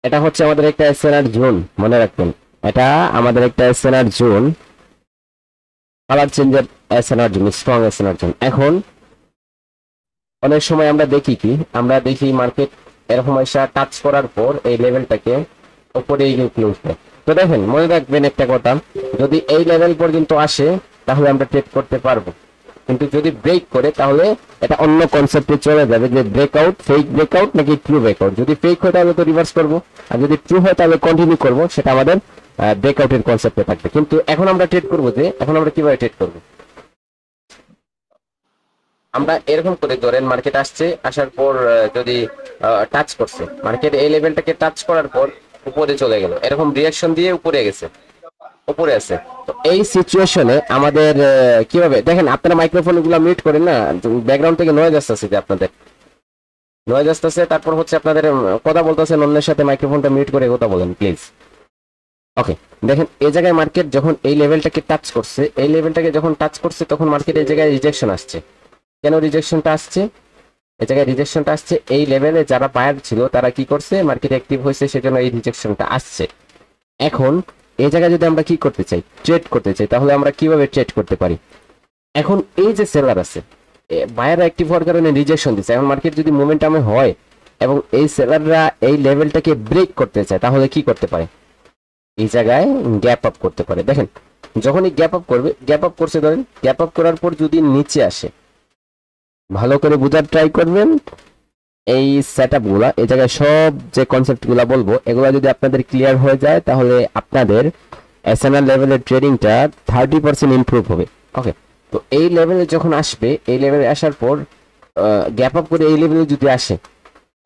এটা হচ্ছে আমাদের একটা এসএনআর জোন, মনে রাখবেন। এটা আমাদের একটা এসএনআর জোন, কালার চেঞ্জের SNR zone, strong SNR zone. এখন অনেক সময় আমরা দেখি কি, আমরা দেখি মার্কেট এরকম এসে টাচ করার পর এই লেভেলটাকে উপরে গিয়ে ক্লোজ দেয়। তো দেখেন, মনে রাখবেন একটা কথা, যদি এই লেভেল পর্যন্ত আসে তাহলে আমরা ট্রেড করতে পারবো, কিন্তু যদি ব্রেক করে তাহলে এটা অন্য কনসেপ্টে চলে যাবে, যে ব্রেকআউট, ফেক ব্রেকআউট নাকি ট্রু ব্রেকআউট। যদি ফেক হয় তাহলে তো রিভার্স করবো, আর যদি ট্রু হয় তাহলে কন্টিনিউ করবো, সেটা আমাদের ব্রেকআউটের কনসেপ্টে থাকবে। কিন্তু এখন আমরা ট্রেড করবো, যে এখন আমরা কিভাবে ট্রেড করবো, আমরা এরকম করে ধরেন মার্কেট আসছে, আসার পর যদি টাচ করছে, মার্কেট এই লেভেলটাকে টাচ করার পর উপরে চলে গেল, এরকম রিয়াকশন দিয়ে উপরে গেছে, উপরে আছে। তো এই সিচুয়েশনে আমাদের কিভাবে দেখেন, আপনারা মাইক্রোফোন গুলো মিউট করেন না, ব্যাকগ্রাউন্ড থেকে নয়েজ আসতেছে, যে আপনাদের নয়েজ আসতেছে, তারপর হচ্ছে আপনাদের কথা বলতেছেন অন্যের সাথে, মাইক্রোফোনটা মিউট করে কথা বলেন প্লিজ। ওকে, দেখেন এই জায়গায় মার্কেট যখন এই লেভেলটাকে টাচ করছে, এই লেভেলটাকে যখন টাচ করছে, তখন মার্কেট এই জায়গায় রিজেকশন আসছে। কেন রিজেকশনটা আসছে? এই জায়গায় রিজেকশনটা আসছে, এই লেভেলে যারা বায়ার ছিল তারা কি করছে, মার্কেট অ্যাক্টিভ হয়েছে, সেজন্য এই রিজেকশনটা আসছে। এখন এই জায়গায় যদি আমরা কি করতে চাই, ট্রেড করতে চাই, তাহলে আমরা কিভাবে ট্রেড করতে পারি? এখন এই যে সেলার আছে, বায়ার অ্যাক্টিভ হওয়ার কারণে রিজেকশন দিচ্ছে, এখন মার্কেট যদি মোমেন্টামে হয় এবং এই সেলাররা এই লেভেলটাকে ব্রেক করতে চায়, তাহলে কি করতে পারে? এই জায়গায় গ্যাপ আপ করতে পারে। দেখেন, যখনই গ্যাপ আপ করবে, গ্যাপ আপ করছে ধরেন, গ্যাপ আপ করার পর যদি নিচে আসে, ভালো করে বোঝার ট্রাই করবেন এই সেটআপ গুলা, এই জায়গায় সব যে কনসেপ্ট গুলা বলবো, এগুলা যদি আপনাদের ক্লিয়ার হয়ে যায়, তাহলে আপনাদের এসএনআর লেভেলের ট্রেডিংটা 30% ইমপ্রুভ হবে। ওকে, তো এই লেভেলে যখন আসবে, এই লেভেলে আসার পর গ্যাপ আপ করে এই লেভেলে যদি আসে,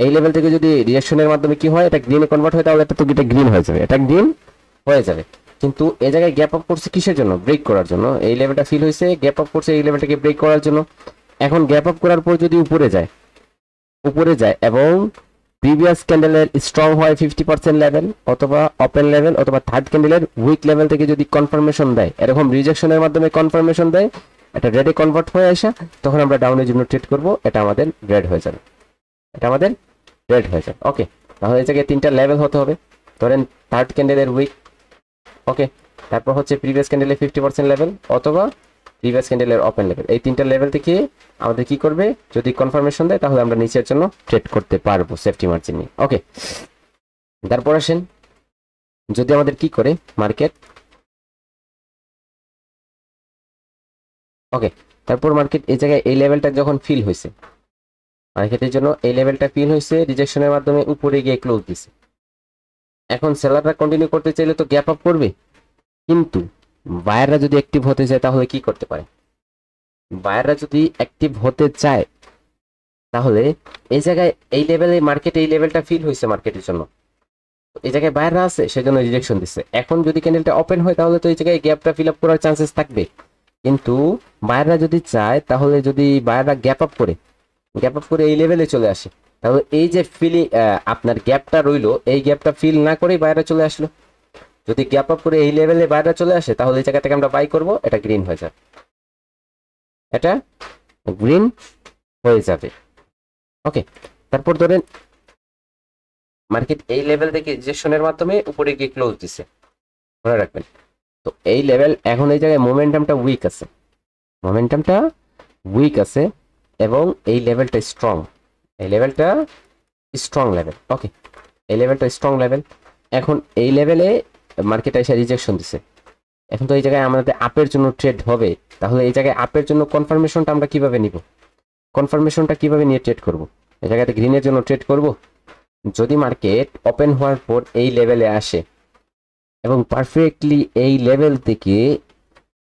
এই লেভেল থেকে যদি রিঅ্যাকশনের মাধ্যমে কি হয়, এটা গ্রিনে কনভার্ট হয়, তাহলে এটা গ্রিন হয়ে যাবে, এটা গ্রিন হয়ে যাবে। কিন্তু এই জায়গায় গ্যাপ আপ করছে কিসের জন্য? ব্রেক করার জন্য। এই লেভেলটা ফিল হয়েছে, গ্যাপ আপ করছে এই লেভেলটাকে ব্রেক করার জন্য। এখন গ্যাপ আপ করার পর যদি উপরে যায়, উপরে যায় এবং প্রিভিয়াস ক্যান্ডেলের স্ট্রং হয় 50% লেভেল, অথবা ওপেন লেভেল, অথবা থার্ড ক্যান্ডেলের উইক লেভেল থেকে যদি কনফার্মেশন দেয়, এরকম রিজেকশনের মাধ্যমে কনফার্মেশন দেয়, এটা রেডে কনভার্ট হয়ে আসা, তখন আমরা ডাউনের জন্য ট্রেড করব, এটা আমাদের রেড হয়ে যাবে, এটা আমাদের রেড হয়ে যাবে। ওকে, তাহলে এই জায়গায় তিনটা লেভেল হতে হবে, ধরেন থার্ড ক্যান্ডেলের উইক, ওকে, তারপর হচ্ছে প্রিভিয়াস ক্যান্ডেলের 50% লেভেল, অথবা প্রিভিয়াস ক্যান্ডেলের ওপেন লেভেল। এই তিনটা লেভেল থেকে আমাদের কি করবে, যদি কনফার্মেশন দেয়, তাহলে আমরা নিচের জন্য ট্রেড করতে পারবো সেফটি মার্জিন নিয়ে। ওকে, তারপর আসেন, যদি আমাদের কি করে মার্কেট, ওকে, তারপর মার্কেট এই জায়গায় এই লেভেলটা যখন ফিল হয়েছে, মার্কেটের জন্য এই লেভেলটা ফিল হয়েছে, রিজেকশনের মাধ্যমে উপরে গিয়ে ক্লোজ দিছে। এখন সেলাররা কন্টিনিউ করতে চাইলে তো গ্যাপ আপ করবে, কিন্তু বায়াররা যদি অ্যাক্টিভ হতে চায় তাহলে কি করতে পারে? বায়াররা যদি অ্যাক্টিভ হতে চায়, তাহলে এই জায়গায় এই লেভেলে মার্কেট এই লেভেলটা ফিল হয়েছে মার্কেটের জন্য, এই জায়গায় বায়াররা আছে, সেজন্য রিজেকশন দিচ্ছে। এখন যদি ক্যান্ডেলটা ওপেন হয়, তাহলে তো এই জায়গায় গ্যাপটা ফিল আপ করার চান্সেস থাকবে। কিন্তু বায়াররা যদি চায়, তাহলে যদি বায়াররা গ্যাপ আপ করে, গ্যাপ আপ করে এই লেভেলে চলে আসে, তাহলে এই যে ফিলিং আপনার গ্যাপটা রইলো, এই গ্যাপটা ফিল না করেই বায়াররা চলে আসলো। যদি গ্যাপ আপ করে এই লেভেলে বায়াররা চলে আসে, তাহলে এই জায়গা থেকে আমরা বাই করব, এটা গ্রিন হয়ে যাবে, এটা গ্রিন হয়ে যাবে। ওকে, তারপর ধরেন মার্কেট এই লেভেল থেকে রিজেকশনের মাধ্যমে উপরে গিয়ে ক্লোজ দিছে, মনে রাখবেন। তো এই লেভেল, এখন এই জায়গায় মোমেন্টামটা উইক আছে, মোমেন্টামটা উইক আছে, এবং এই লেভেলটা স্ট্রং, এই লেভেলটা স্ট্রং লেভেল। ওকে, এই লেভেলটা স্ট্রং লেভেল। এখন এই লেভেলে মার্কেট এসে রিজেকশন দিছে, এখন তো এই জায়গায় আমাদের আপের জন্য ট্রেড হবে, তাহলে এই জায়গায় আপের জন্য কনফার্মেশনটা আমরা কিভাবে নিব? কনফার্মেশনটা কিভাবে নিয়ে ট্রেড করব? এই জায়গাতে গ্রিনের জন্য ট্রেড করব। যদি মার্কেট ওপেন হওয়ার পর এই লেভেলে আসে এবং পারফেক্টলি এই লেভেল থেকে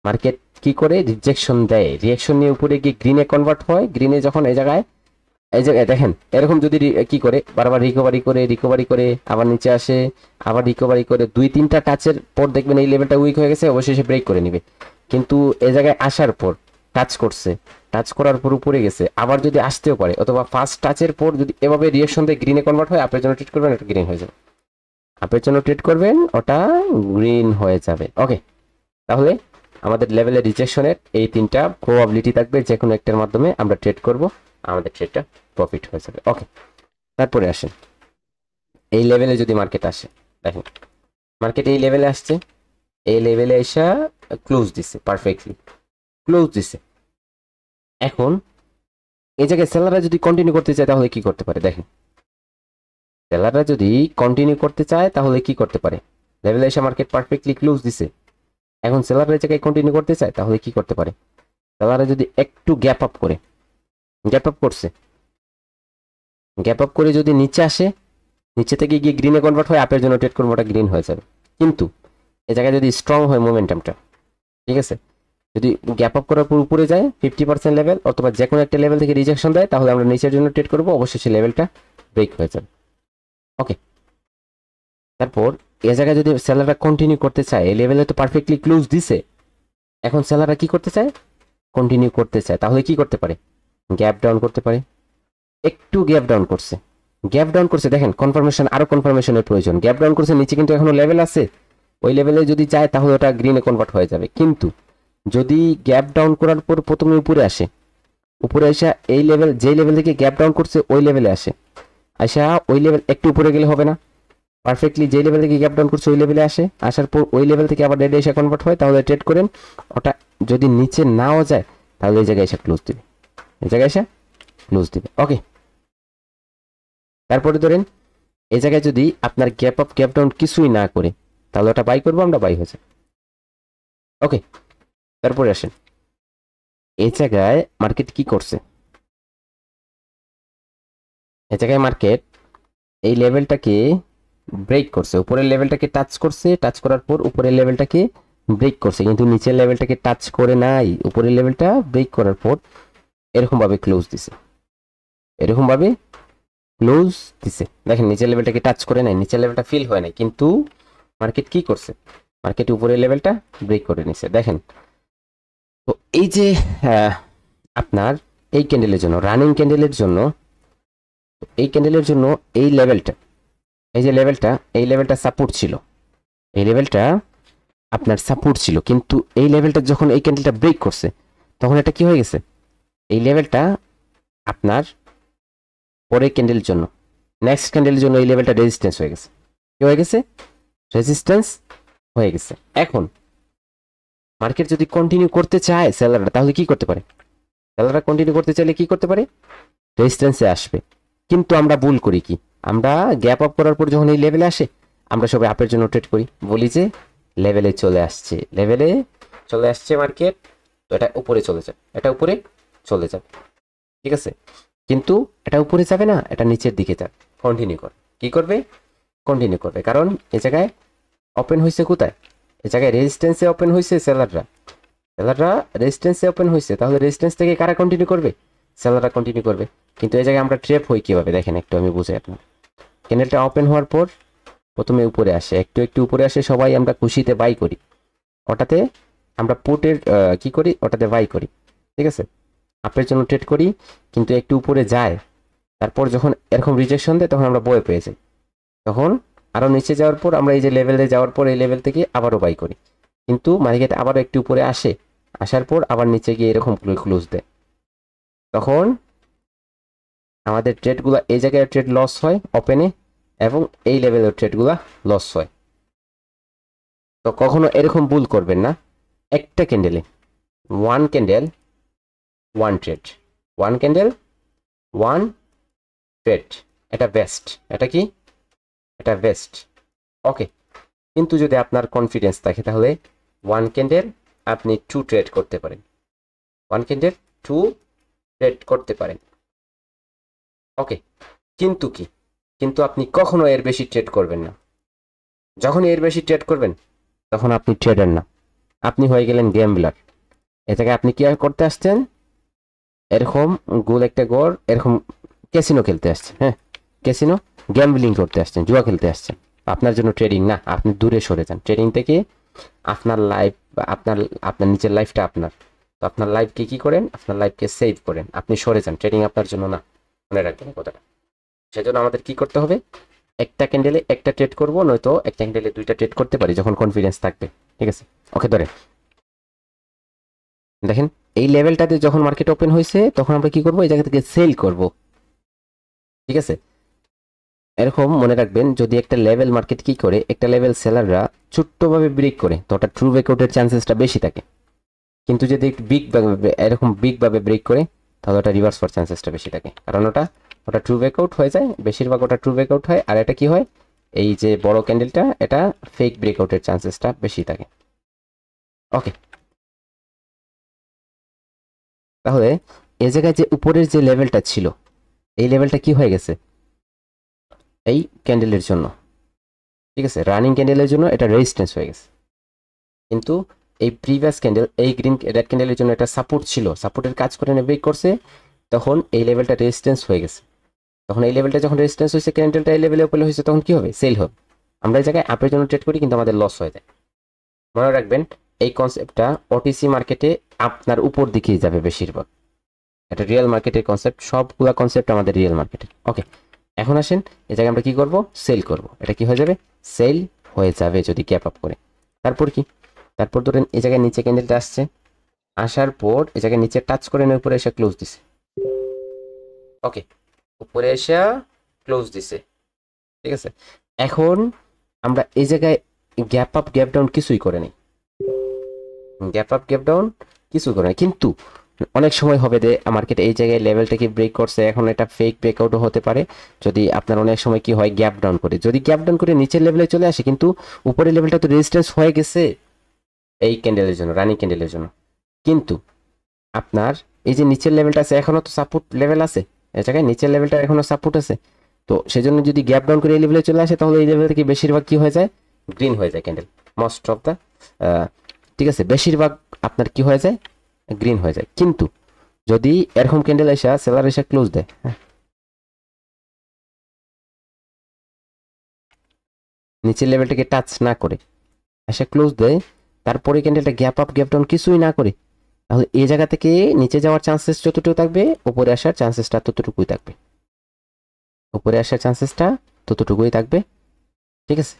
মার্কেট কি করে রিজেকশন দেয়, রিঅ্যাকশন নিয়ে উপরে গিয়ে গ্রিনে কনভার্ট হয়, গ্রিনে যখন এই জায়গায় দেখেন এরকম যদি কি করে বারবার রিকভারি করে আবার নিচে আসে, আবার রিকভারি করে 2-3টা টাচের পর দেখবেন এই লেভেলটা উইক হয়ে গেছে, অবশ্যই সে ব্রেক করে নিবে। কিন্তু এই জায়গায় আসার পর টাচ করছে, টাচ করার পর উপরে গেছে, আবার যদি আসতেও পারে, অথবা ফার্স্ট টাচের পর যদি এভাবে রিঅ্যাকশন দিয়ে গ্রিনে কনভার্ট হয়, আপনার জন্য ট্রেড করবেন, এটা গ্রিন হয়ে যাবে, আপের জন্য ট্রেড করবেন, ওটা গ্রিন হয়ে যাবে। ওকে, তাহলে আমাদের লেভেলের রিজেকশনের এই তিনটা প্রবাবিলিটি থাকবে, যে কোনো একটার মাধ্যমে আমরা ট্রেড করব, আমাদের ট্রেডটা প্রফিট হয়ে যাবে। ওকে, তারপরে আসেন, এই লেভেলে যদি মার্কেট আসে, দেখেন মার্কেট এই লেভেলে আসছে, এই লেভেলে এসে ক্লোজ দিছে, পারফেক্টলি ক্লোজ দিছে। এখন এই জায়গায় সেলাররা যদি কন্টিনিউ করতে চায় তাহলে কি করতে পারে? দেখেন সেলাররা যদি কন্টিনিউ করতে চায় তাহলে কি করতে পারে? লেভেলে এসে মার্কেট পারফেক্টলি ক্লোজ দিছে, এখন সেলাররা এই জায়গায় কন্টিনিউ করতে চায় তাহলে কি করতে পারে? সেলাররা যদি একটু গ্যাপ আপ করে, গ্যাপ আপ করছে, গ্যাপ আপ করে যদি নিচে আসে, নিচে থেকে গিয়ে গ্রিনে কনভার্ট হয়, আপের জন্য ট্রেড করবো, ওটা গ্রিন হয়ে যাবে। কিন্তু এই জায়গায় যদি স্ট্রং হয় মোমেন্টামটা, ঠিক আছে, যদি গ্যাপ আপ করার পর উপরে যায় 50% লেভেল অথবা যে কোনো একটা লেভেল থেকে রিজেকশন দেয়, তাহলে আমরা নিচের জন্য ট্রেড করবো, অবশ্যই সেই লেভেলটা ব্রেক হয়ে যাবে। ওকে, তারপর এই জায়গায় যদি সেলাররা কন্টিনিউ করতে চায়, এই লেভেলে তো পারফেক্টলি ক্লোজ দিছে, এখন সেলাররা কি করতে চায়? কন্টিনিউ করতে চায়, তাহলে কি করতে পারে? গ্যাপ ডাউন করতে পারে। একটু গ্যাপ ডাউন করছে, গ্যাপ ডাউন করছে, দেখেন কনফার্মেশন, আরো কনফার্মেশনের প্রয়োজন। গ্যাপ ডাউন করছে, নিচে কিন্তু এখনো লেভেল আছে, ওই লেভেলে যদি যায় তাহলে ওটা গ্রিনে কনভার্ট হয়ে যাবে। কিন্তু যদি গ্যাপ ডাউন করার পর প্রথমে উপরে আসে, উপরে আসা এই লেভেল, যেই লেভেল থেকে গ্যাপ ডাউন করছে ওই লেভেলে আসে, আসা ওই লেভেল একটু উপরে গেলে হবে না, পারফেক্টলি যেই লেভেল থেকে গ্যাপ ডাউন করছে ওই লেভেলে আসে, আসার পর ওই লেভেল থেকে আবার রেডে এসে কনভার্ট হয়, তাহলে ট্রেড করেন। ওটা যদি নিচে নাও যায় তাহলে এই জায়গায় এসে ক্লোজ দিবে, এই জায়গায় এসে ক্লোজ দিবে। ওকে, তারপরে ধরেন এই জায়গায় যদি আপনার গ্যাপ আপ গ্যাপ ডাউন কিছুই না করে, তাহলে ওটা বাই করবো, আমরা বাই হয়েছে। ওকে, তারপরে আসেন এই জায়গায় মার্কেট কি করছে। এই জায়গায় মার্কেট এই লেভেলটাকে ব্রেক করছে, উপরের লেভেলটাকে টাচ করছে, টাচ করার পর উপরের লেভেলটাকে ব্রেক করছে, কিন্তু নিচের লেভেলটাকে টাচ করে নাই। উপরের লেভেলটা ব্রেক করার পর এরকম ভাবে ক্লোজ দিছে, এরকম ভাবে ক্লোজ দিছে। দেখেন নিচের লেভেলটাকে টাচ করে নাই, নিচের লেভেলটা ফিল হয় নাই, কিন্তু মার্কেট কি করছে? মার্কেট উপরের লেভেলটা ব্রেক করে নিছে। দেখেন তো এই যে আপনার এই ক্যান্ডেলের জন্য, রানিং ক্যান্ডেলের জন্য, এই ক্যান্ডেলের জন্য এই লেভেলটা, এই যে লেভেলটা, এই লেভেলটা সাপোর্ট ছিল, এই লেভেলটা আপনার সাপোর্ট ছিল, কিন্তু এই লেভেলটা যখন এই ক্যান্ডেলটা ব্রেক করছে তখন এটা কি হয়ে গেছে? এই লেভেলটা আপনার পরের ক্যান্ডেলের জন্য, নেক্সট ক্যান্ডেলের জন্য এই লেভেলটা রেজিস্ট্যান্স হয়ে গেছে। কি হয়ে গেছে? রেজিস্ট্যান্স হয়ে গেছে। এখন মার্কেট যদি কন্টিনিউ করতে চায় সেলাররা, তাহলে কি করতে পারে? সেলাররা কন্টিনিউ করতে চাইলে কি করতে পারে? রেজিস্ট্যান্সে আসবে। কিন্তু আমরা ভুল করি কি, আমরা গ্যাপ আপ করার পর যখন এই লেভেলে আসে, আমরা সবাই আপের জন্য ট্রেড করি, বলি যে লেভেলে চলে আসছে, লেভেলে চলে আসছে মার্কেট, তো এটা উপরে চলে যাবে, এটা উপরে চলে যাবে, ঠিক আছে। কিন্তু এটা উপরে যাবে না, এটা নিচের দিকে যাবে, কন্টিনিউ করে। কি করবে? কন্টিনিউ করবে, কারণ এই জায়গায় ওপেন হয়েছে কোথায়? এই জায়গায় রেজিস্ট্যান্সে ওপেন হয়েছে সেলাররা, সেলাররা রেজিস্ট্যান্সে ওপেন হয়েছে, তাহলে রেজিস্ট্যান্স থেকে কারা কন্টিনিউ করবে? সেলাররা কন্টিনিউ করবে। কিন্তু এই জায়গায় আমরা ট্র্যাপ হই কিভাবে দেখেন একটু, আমি বুঝাই আপনার। ক্যান্ডেলটা ওপেন হওয়ার পর প্রথমে উপরে আসে, একটু একটু উপরে আসে, সবাই আমরা খুশিতে বাই করি, ওটাতে আমরা পুটের কি করি, ওটাতে বাই করি, ঠিক আছে, আপের জন্য ট্রেড করি। কিন্তু একটু উপরে যায়, তারপর যখন এরকম রিজেকশন দেয় তখন আমরা বয়ে পেয়ে যাই, তখন আরো নিচে যাওয়ার পর আমরা এই যে লেভেলে যাওয়ার পর এই লেভেল থেকে আবারও বাই করি, কিন্তু মার্কেট আবারও একটু উপরে আসে, আসার পর আবার নিচে গিয়ে এরকম ক্লোজ দেয়, তখন আমাদের ট্রেডগুলো এই জায়গায় ট্রেড লস হয় ওপেনে, এবং এই লেভেলের ট্রেডগুলো লস হয়। তো কখনো এরকম ভুল করবেন না, একটা ক্যান্ডেলে one candle one trade, one candle one trade, এটা বেস্ট। এটা কি? এটা বেস্ট। ওকে, কিন্তু যদি আপনার কনফিডেন্স থাকে তাহলে ওয়ান ক্যান্ডেল আপনি টু ট্রেড করতে পারেন, ওয়ান ক্যান্ডেল টু ট্রেড করতে পারেন। ওকে, কিন্তু কি, কিন্তু আপনি কখনো এর বেশি ট্রেড করবেন না। যখন এর বেশি ট্রেড করবেন তখন আপনি ট্রেডার না, আপনি হয়ে গেলেন গ্যাম্বলার। এ থেকে আপনি কি করতে আসছেন? এরকম গোল একটা গড়, এরকম ক্যাসিনো খেলতে আসছেন, হ্যাঁ ক্যাসিনো, গ্যাম্বলিং করতে আসছেন, জুয়া খেলতে আসছেন। আপনার জন্য ট্রেডিং না, আপনি দূরে সরে যান ট্রেডিং থেকে। আপনার লাইফ, আপনার আপনার নিজের লাইফটা আপনার, তো আপনার লাইফকে কি করেন? আপনার লাইফকে সেভ করেন, আপনি সরে যান, ট্রেডিং আপনার জন্য না, মনে রাখবেন কথাটা। সেজন্য আমাদের কি করতে হবে? একটা ক্যান্ডেলে একটা ট্রেড করবো, নয়তো একটা ক্যান্ডেলে দুইটা ট্রেড করতে পারি যখন কনফিডেন্স থাকবে, ঠিক আছে। ওকে, ধরেন দেখেন এই লেভেলটাতে যখন মার্কেট ওপেন হয়েছে তখন আমরা কি করব? এই জায়গা থেকে সেল করব, ঠিক আছে। এরকম মনে রাখবেন, যদি একটা লেভেল মার্কেট কি করে, একটা লেভেল সেলাররা ছোট্টভাবে ব্রেক করে তো ওটা ট্রু ব্রেকআউটের চান্সেসটা বেশি থাকে। কিন্তু যদি একটু এরকম বিগ ভাবে ব্রেক করে তাহলে ওটা রিভার্স হওয়ার চান্সেসটা বেশি থাকে, কারণ ওটা ওটা ট্রু ব্রেকআউট হয়ে যায়, বেশিরভাগ ওটা ট্রু ব্রেকআউট হয়। আর এটা কি হয়, এই যে বড় ক্যান্ডেলটা এটা ফেক ব্রেকআউটের চান্সেসটা বেশি থাকে। ওকে, তাহলে এই জায়গায় যে উপরের যে লেভেলটা ছিল, এই লেভেলটা কি হয়ে গেছে এই ক্যান্ডেলের জন্য, ঠিক আছে, রানিং ক্যান্ডেলের জন্য এটা রেজিস্ট্যান্স হয়ে গেছে। কিন্তু এই প্রিভিয়াস ক্যান্ডেল, এই গ্রিন রেড ক্যান্ডেলের জন্য এটা সাপোর্ট ছিল, সাপোর্টের কাজ করে ব্রেক করছে, তখন এই লেভেলটা রেজিস্ট্যান্স হয়ে গেছে। তখন এই লেভেলটা যখন রেজিস্ট্যান্স হয়েছে, ক্যান্ডেলটা এই লেভেলে ওপেন হয়েছে, তখন কি হবে, সেল হবে। আমরা এই জায়গায় আপের জন্য ট্রেড করি কিন্তু আমাদের লস হয়ে যায়। মনে রাখবেন এই কনসেপ্টটা ওটিসি মার্কেটে আপনার উপর দিকেই যাবে বেশিরভাগ, এটা রিয়েল মার্কেটের কনসেপ্ট, সবগুলা কনসেপ্ট আমাদের রিয়েল মার্কেটের। ওকে, এখন আসেন এই জায়গায় আমরা কি করব, সেল করব। এটা কি হয়ে যাবে, সেল হয়ে যাবে যদি গ্যাপ আপ করে। তারপর কি, তারপর ধরেন এই জায়গায় নিচে ক্যান্ডেলটা আসছে, আসার পর এই জায়গায় নিচে টাচ করে উপরে এসে ক্লোজ দিছে। ওকে, উপরে এসে ক্লোজ দিছে, ঠিক আছে। এখন আমরা এই জায়গায় গ্যাপ আপ গ্যাপ ডাউন কিছুই করে নেই, গ্যাপ আপ গ্যাপ ডাউন কিছু করে নেই। কিন্তু অনেক সময় হবে যে মার্কেট এই জায়গায় লেভেলটাকে ব্রেক করছে, এখন এটা ফেক ব্রেকআউটও হতে পারে। যদি আপনার অনেক সময় কি হয়, গ্যাপ ডাউন করে, যদি গ্যাপ ডাউন করে নিচের লেভেলে চলে আসে, কিন্তু উপরের লেভেলটা তো রেজিস্ট্যান্স হয়ে গেছে এই ক্যান্ডেলের জন্য, রানিং ক্যান্ডেলের জন্য। কিন্তু আপনার এই যে নিচের লেভেলটা আছে, এখনো তো সাপোর্ট লেভেল আছে, এই জায়গায় নিচের লেভেলটা এখনো সাপোর্ট আছে। তো সেজন্য যদি গ্যাপ ডাউন করে এই লেভেলে চলে আসে, তাহলে এই লেভেল থেকে বেশিরভাগ কি হয়ে যায়, গ্রিন হয়ে যায় ক্যান্ডেল, মোস্ট অফ দ্য, ঠিক আছে, বেশিরভাগ আপনার কি হয়ে যায়, গ্রিন হয়ে যায়। কিন্তু যদি এরকম ক্যান্ডেল এসে সেলার এসে ক্লোজ দেয়, নিচের লেভেলটাকে টাচ না করে এসে ক্লোজ দেয়, তারপরে ক্যান্ডেলটা গ্যাপ আপ গ্যাপ ডাউন কিছুই না করে, তাহলে এই জায়গা থেকে নিচে যাওয়ার চান্সেস যতটুকু থাকবে, উপরে আসার চান্সেসটা ততটুকুই থাকবে, উপরে আসার চান্সেসটা ততটুকুই থাকবে, ঠিক আছে।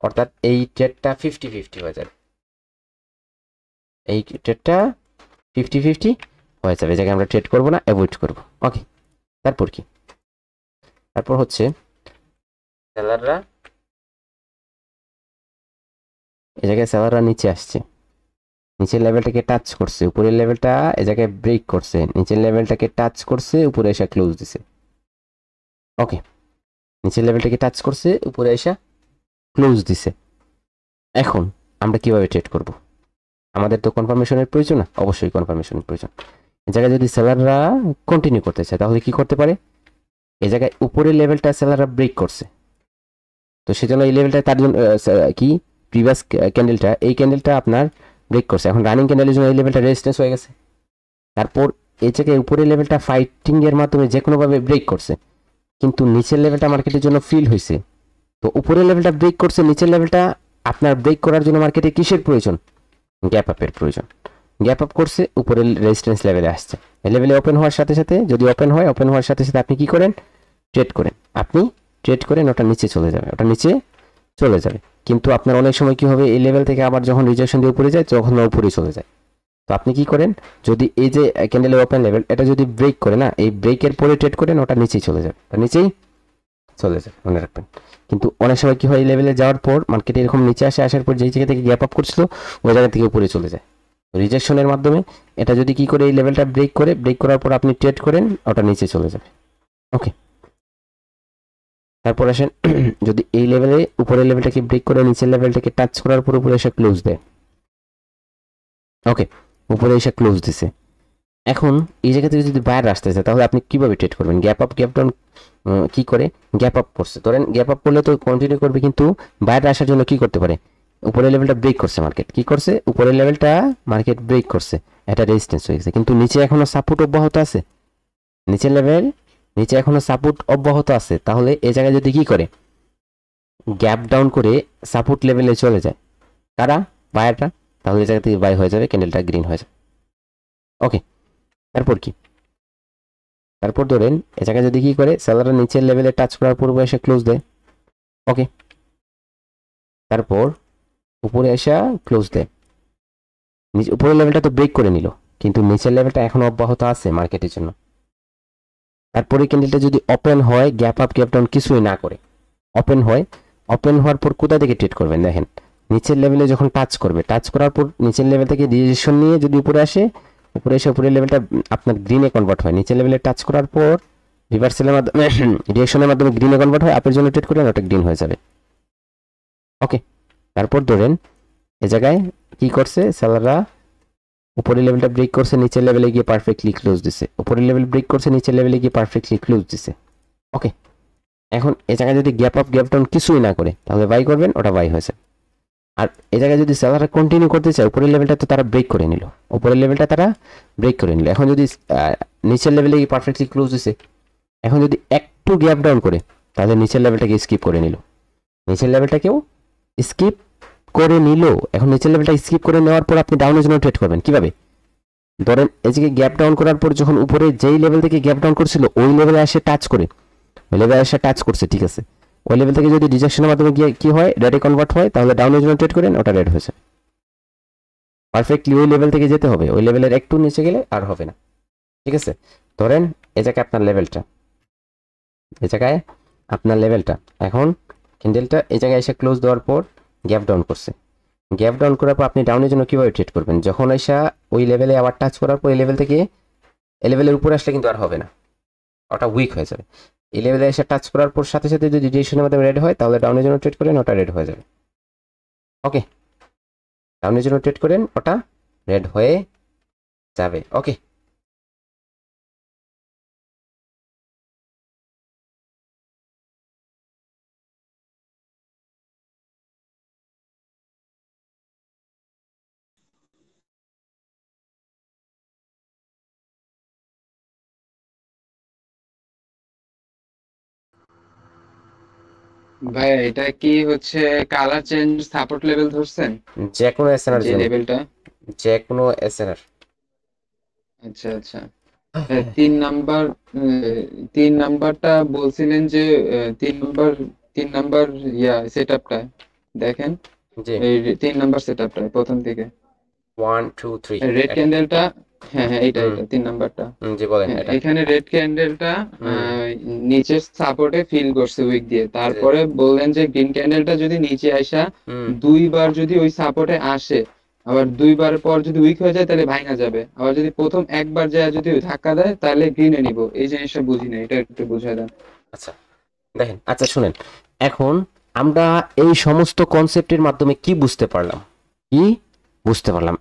অর্থাৎ এই ট্রেডটা 50-50 হয়ে যাবে, এই ট্রেডটা 50-50 হয়ে যাবে। এই জায়গায় আমরা ট্রেড করবো না, অ্যাভয়েড করবো। ওকে, তারপর কি, তারপর হচ্ছে সেলাররা, এই জায়গায় সেলাররা নিচে আসছে, নিচের লেভেলটাকে টাচ করছে, উপরের লেভেলটা এই জায়গায় ব্রেক করছে, নিচের লেভেলটাকে টাচ করছে, উপরে এসে ক্লোজ দিছে। ওকে, নিচের লেভেলটাকে টাচ করছে, উপরে এসে ক্লোজ দিছে। এখন আমরা কিভাবে ট্রেড করব, আমাদের তো কনফার্মেশনের প্রয়োজন না, অবশ্যই কনফার্মেশনের প্রয়োজন। এই জায়গায় যদি সেলাররা কন্টিনিউ করতে চায়, তাহলে কি করতে পারে, এই জায়গায় উপরের লেভেলটা সেলাররা ব্রেক করছে, তো সেজন্য এই লেভেলটা তার জন্য কি, প্রিভিয়াস ক্যান্ডেলটা, এই ক্যান্ডেলটা আপনার ব্রেক করছে, এখন রানিং ক্যান্ডেলের জন্য এই লেভেলটা রেজিস্ট্যান্স হয়ে গেছে। তারপর এই জায়গায় উপরের লেভেলটা ফাইটিং এর মাধ্যমে যে কোনোভাবে ব্রেক করছে, কিন্তু নিচের লেভেলটা মার্কেটের জন্য ফিল হয়েছে। তো উপরের লেভেলটা ব্রেক করছে, নিচের লেভেলটা আপনার ব্রেক করার জন্য মার্কেটে কিসের প্রয়োজন, গ্যাপ আপের প্রয়োজন। গ্যাপ আপ করছে, উপরের রেজিস্ট্যান্স লেভেলে আসছে, এই লেভেলে ওপেন হওয়ার সাথে সাথে, যদি ওপেন হয়, ওপেন হওয়ার সাথে সাথে আপনি কি করেন, ট্রেড করেন, আপনি ট্রেড করেন, ওটা নিচে চলে যাবে, ওটা নিচে চলে যাবে। কিন্তু আপনার অনেক সময় কি হবে, এই লেভেল থেকে আবার যখন রিজেকশন দিয়ে উপরে যায়, তখন উপরে চলে যায়। তো আপনি কি করেন, যদি এই যে ক্যান্ডেলের ওপেন লেভেল এটা যদি ব্রেক করে না, এই ব্রেকের পরে ট্রেড করেন, ওটা নিচেই চলে যাবে, ওটা নিচেই চলে যাবে, মনে রাখবেন। কিন্তু অনেক সময় কি হয়, এই লেভেলে যাওয়ার পর মার্কেটে এরকম নিচে আসে, আসার পর যেই জায়গা থেকে গ্যাপ আপ করছিল, ওই জায়গা থেকে উপরে চলে যায় রিজেকশনের মাধ্যমে। এটা যদি কি করে, এই লেভেলটা ব্রেক করে, ব্রেক করার পর আপনি ট্রেড করেন, ওটা নিচে চলে যাবে। ওকে, তারপর আসেন যদি এই লেভেলে উপরের লেভেলটাকে ব্রেক করে নিচের লেভেলটাকে টাচ করার পর উপরে এসে ক্লোজ দেয়। ওকে, উপরে এসে ক্লোজ দিছে। এখন এই জায়গা থেকে যদি বায়ার আসতে চায়, তাহলে আপনি কিভাবে ট্রেড করবেন, গ্যাপ আপ গ্যাপ ডাউন কি করে, গ্যাপ আপ করছে, ধরেন গ্যাপ আপ করলে তো কন্টিনিউ করবে, কিন্তু বায়ার আসার জন্য কি করতে পারে, উপরের লেভেলটা ব্রেক করছে মার্কেট, কি করছে, উপরের লেভেলটা মার্কেট ব্রেক করছে, এটা রেজিস্ট্যান্স হয়ে গেছে, কিন্তু নিচে এখনো সাপোর্ট অব্যাহত আছে, নিচের লেভেল নিচে এখনো সাপোর্ট অব্যাহত আছে। তাহলে এই জায়গায় যদি কি করে, গ্যাপ ডাউন করে সাপোর্ট লেভেলে চলে যায়, কারা, বায়ারটা, তাহলে এই জায়গা থেকে বাই হয়ে যাবে, ক্যান্ডেলটা গ্রিন হয়ে যাবে। ওকে, তারপর কি, তারপর ধরেন এই জায়গায় যদি কি করে, সেলাররা নিচের লেভেলে টাচ করার পূর্বে এসে ক্লোজ দেয়। ওকে, তারপর উপরে এসে ক্লোজ দেয়, উপরের লেভেলটা তো ব্রেক করে নিল, কিন্তু নিচের লেভেলটা এখনো অব্যাহত আছে মার্কেটের জন্য। তারপরে ক্যান্ডেলটা যদি ওপেন হয়, গ্যাপ আপ গ্যাপ ডাউন কিছুই না করে ওপেন হয়, ওপেন হওয়ার পর কোথা থেকে ট্রেড করবেন দেখেন, নিচের লেভেলে যখন টাচ করবে, টাচ করার পর নিচের লেভেল থেকে রিজেকশন নিয়ে যদি উপরে আসে, উপরে এসে উপরের লেভেলটা আপনার গ্রিনে কনভার্ট হয়, নিচের লেভেলে টাচ করার পর রিভার্সালের মাধ্যমে রিঅ্যাকশনের মাধ্যমে গ্রিনে কনভার্ট হয়, আপের জন্য ট্রেড করলেন ওটা গ্রিন হয়ে যাবে। ওকে, তারপর ধরেন এ জায়গায় কি করছে সেলাররা, উপরের লেভেলটা ব্রেক করছে, নিচের লেভেলে গিয়ে পারফেক্টলি ক্লোজ দিছে, উপরের লেভেল ব্রেক করছে, নিচের লেভেলে গিয়ে পারফেক্টলি ক্লোজ দিছে। ওকে, এখন এ জায়গায় যদি গ্যাপ আপ গ্যাপ ডাউন কিছুই না করে তাহলে বাই করবেন, ওটা বাই হয়েছে। আর এ জায়গায় যদি সেলাররা কন্টিনিউ করতে চায়, উপরের লেভেলটা তো তারা ব্রেক করে নিল, উপরের লেভেলটা তারা ব্রেক করে নিল, এখন যদি নিচের লেভেলে গিয়ে পারফেক্টলি ক্লোজ দিছে, এখন যদি একটু গ্যাপ ডাউন করে তাহলে নিচের লেভেলটাকে স্কিপ করে নিল, নিচের লেভেলটাকেও স্কিপ করে নিল। এখন নিচের লেভেলটা স্কিপ করে নেওয়ার পর আপনি ডাউনের জন্য ট্রেড করবেন কিভাবে, ধরেন এদিকে গ্যাপ ডাউন করার পর যখন উপরে যেই লেভেল থেকে গ্যাপ ডাউন করছিল ওই লেভেলে এসে টাচ করে, ওই লেভেলে এসে টাচ করছে, ঠিক আছে, ওই লেভেল থেকে যদি রিজেকশনের মাধ্যমে গিয়ে কি হয়, রেডে কনভার্ট হয়, তাহলে ডাউনের জন্য ট্রেড করেন, ওটা রেড হয়েছে। পারফেক্টলি ওই লেভেল থেকে যেতে হবে, ওই লেভেলের একটু নিচে গেলে আর হবে না, ঠিক আছে। ধরেন এই জায়গায় আপনার লেভেলটা, এই জায়গায় আপনার লেভেলটা, এখন ক্যান্ডেলটা এই জায়গায় এসে ক্লোজ দেওয়ার পর গ্যাপ ডাউন করছে, গ্যাপ ডাউন করার পর আপনি ডাউনের জন্য কিভাবে ট্রেড করবেন, যখন এসা ওই লেভেলে আবার টাচ করার পর এই লেভেল থেকে এই লেভেলের উপরে আসলে কিন্তু আর হবে না, ওটা উইক হয়ে যাবে। এই লেভেলে এসে টাচ করার পর সাথে সাথে যদি ডিরেকশনের মাধ্যমে রেড হয় তাহলে ডাউনের জন্য ট্রেড করেন, ওটা রেড হয়ে যাবে। ওকে, ডাউনের জন্য ট্রেড করেন, ওটা রেড হয়ে যাবে। ওকে, ভাই এটা কি হচ্ছে কালার চেঞ্জ সাপোর্ট লেভেল ধরছেন? যে কোনো এসএনআর যে জন্য, লেভেলটা? যে কোনো এসএনআর। আচ্ছা আচ্ছা। হ্যাঁ, 3 নাম্বার, 3 নাম্বারটা বলছিলেন যে 3 নাম্বার, 3 নাম্বার সেট আপটা দেখেন, জি, এই 3 নাম্বার সেট আপটা প্রথম দিকে 1 2 3। রেড ক্যান্ডেলটা। হ্যাঁ হ্যাঁ, এইটা হুম, এটা 3 নাম্বারটা। জি বলেন হ্যাঁ, এটা। এখানে রেড ক্যান্ডেলটা হুম, নিচের সাপোর্টে ফিল করছে উইক দিয়ে, জি, তারপরে বললেন যে গ্রিন ক্যান্ডেলটা যদি নিচে আসা হুম, 2বার যদি ওই সাপোর্টে আসে, আবার 2বার পর যদি উইক হয়ে যায় তাহলে ভাঙা যাবে, আবার যদি প্রথম একবার যায় যদি ধাক্কা দেয় তাহলে গ্রিনে নিব। এই জিনিসটা বুঝি না, এটা একটু বুঝায় দেন। আচ্ছা দেখেন, আচ্ছা শুনেন, এখন আমরা এই সমস্ত কনসেপ্টের মাধ্যমে কি বুঝতে পারলাম, কি বুঝতে পারলাম,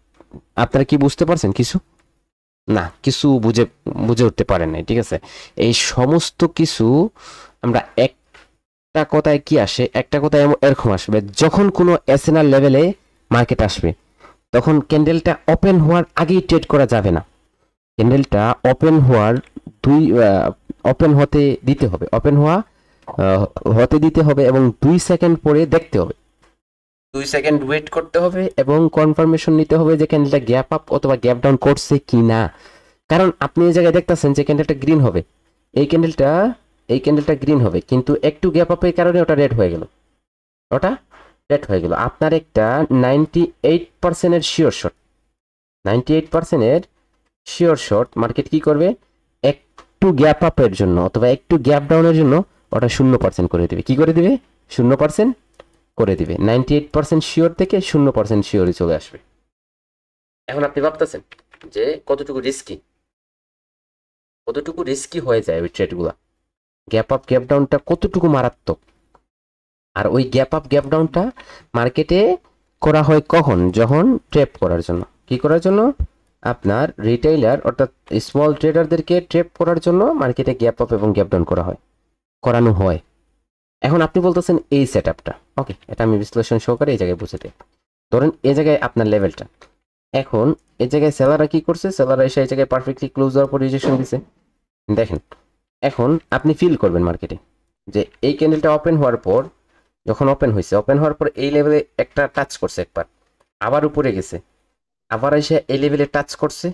আপনারা কি বুঝতে পারছেন কিছু? না, কিছু বুঝে বুঝে উঠতে পারেন নাই, ঠিক আছে। এই সমস্ত কিছু আমরা একটা কথায় কি আসে, একটা কথায় এরকম আসবে, যখন কোনো এসএনআর লেভেলে মার্কেট আসবে তখন ক্যান্ডেলটা ওপেন হওয়ার আগেই ট্রেড করা যাবে না, ক্যান্ডেলটা ওপেন হওয়ার দুই ওপেন হতে দিতে হবে, ওপেন হতে দিতে হবে এবং 2 সেকেন্ড পরে দেখতে হবে, 2 সেকেন্ড ওয়েট করতে হবে এবং কনফার্মেশন নিতে হবে যে ক্যান্ডেলটা গ্যাপ আপ অথবা গ্যাপ ডাউন করছে কি না। কারণ আপনি এই জায়গায় দেখতেছেন যে ক্যান্ডেলটা গ্রিন হবে, এই ক্যান্ডেলটা এই ক্যান্ডেলটা গ্রিন হবে, কিন্তু একটু গ্যাপ আপের কারণে ওটা রেড হয়ে গেল, ওটা রেড হয়ে গেল। আপনার একটা 98%-এর শিওর শট, 98%-এর শিওর শট মার্কেট কি করবে, একটু গ্যাপ আপের জন্য অথবা একটু গ্যাপ ডাউনের জন্য ওটা 0% করে দিবে, কি করে দিবে, 0% করে দিবে। 98% শিওর থেকে 0% শিওরে চলে আসবে। এখন আপনি ভাবতেছেন যে কতটুকু রিস্কি হয়ে যায় ওই ট্রেডগুলো, গ্যাপ আপ গ্যাপ ডাউনটা কতটুকু মারাত্মক। আর ওই গ্যাপ আপ গ্যাপ ডাউনটা মার্কেটে করা হয় কখন, যখন ট্রেপ করার জন্য, কি করার জন্য, আপনার রিটেইলার অর্থাৎ স্মল ট্রেডারদেরকে ট্রেপ করার জন্য মার্কেটে গ্যাপ আপ এবং গ্যাপ ডাউন করানো হয়। এখন আপনি বলতেছেন এই সেট আপটা, ওকে, এটা আমি বিশ্লেষণ সহকারে এই জায়গায় বুঝে দিই। ধরেন এই জায়গায় আপনার লেভেলটা, এখন এই জায়গায় সেলাররা কি করছে, সেলাররা এসে এই জায়গায় পারফেক্টলি ক্লোজ হওয়ার পর রিজেকশন দিছে, দেখেন। এখন আপনি ফিল করবেন মার্কেটে যে এই ক্যান্ডেলটা ওপেন হওয়ার পর, যখন ওপেন হয়েছে, ওপেন হওয়ার পর এই লেভেলে একটা টাচ করছে একবার, আবার উপরে গেছে, আবার এসে এই লেভেলে টাচ করছে,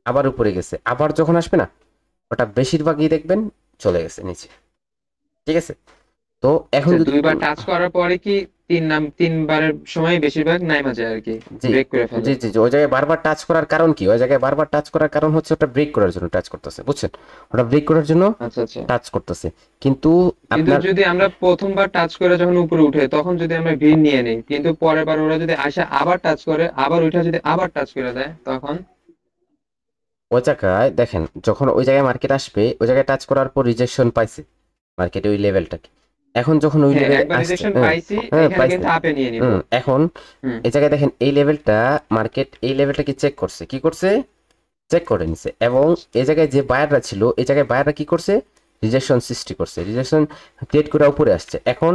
আবার উপরে গেছে, আবার যখন আসবে না ওটা বেশিরভাগই দেখবেন চলে গেছে নিচে, ঠিক আছে। তো এখন আচ্ছা, যদি 2বার টাচ করার পরে কি তিনবারের সময় বেশিরভাগ নাইমা যায় আর কি, জি ব্রেক করে ফেলে। জি জি জি, ওই জায়গায় বারবার টাচ করার কারণ কি? ওই জায়গায় বারবার টাচ করার কারণ হচ্ছে ওটা ব্রেক করার জন্য টাচ করতেছে, বুঝছেন? ওটা ব্রেক করার জন্য আচ্ছা আচ্ছা। টাচ করতেছে, কিন্তু কিন্তু আপনার যদি আমরা প্রথমবার টাচ করে যখন উপরে উঠে তখন যদি আমরা গ্রিন নিয়ে নিই, কিন্তু পরের বার ওরা যদি আসে আবার টাচ করে আবার ওইটা যদি আবার টাচ করে দেয় তখন? ওই জায়গায় দেখেন, যখন ওই জায়গায় মার্কেট আসবে, ওই জায়গায় টাচ করার পর রিজেকশন পাইছে মার্কেটে ওই লেভেলটাকে। এখন যখন ওই হ্যাঁ, লেভেলে একবার আসছে, রিজেকশন হ্যাঁ পাইছি, হ্যাঁ এখানে পাইছে, কিন্তু আপে নিয়ে নিব। এখন হুম। এই জায়গায় দেখেন এই লেভেলটা, মার্কেট এই লেভেলটাকে চেক করছে, কি করছে? চেক করে নিছে। এবং এই জায়গায় যে বায়াররা ছিল, এই জায়গায় বায়াররা কি করছে? রিজেকশন সৃষ্টি করছে, রিজেকশন ক্রিয়েট করে উপরে আসছে। এখন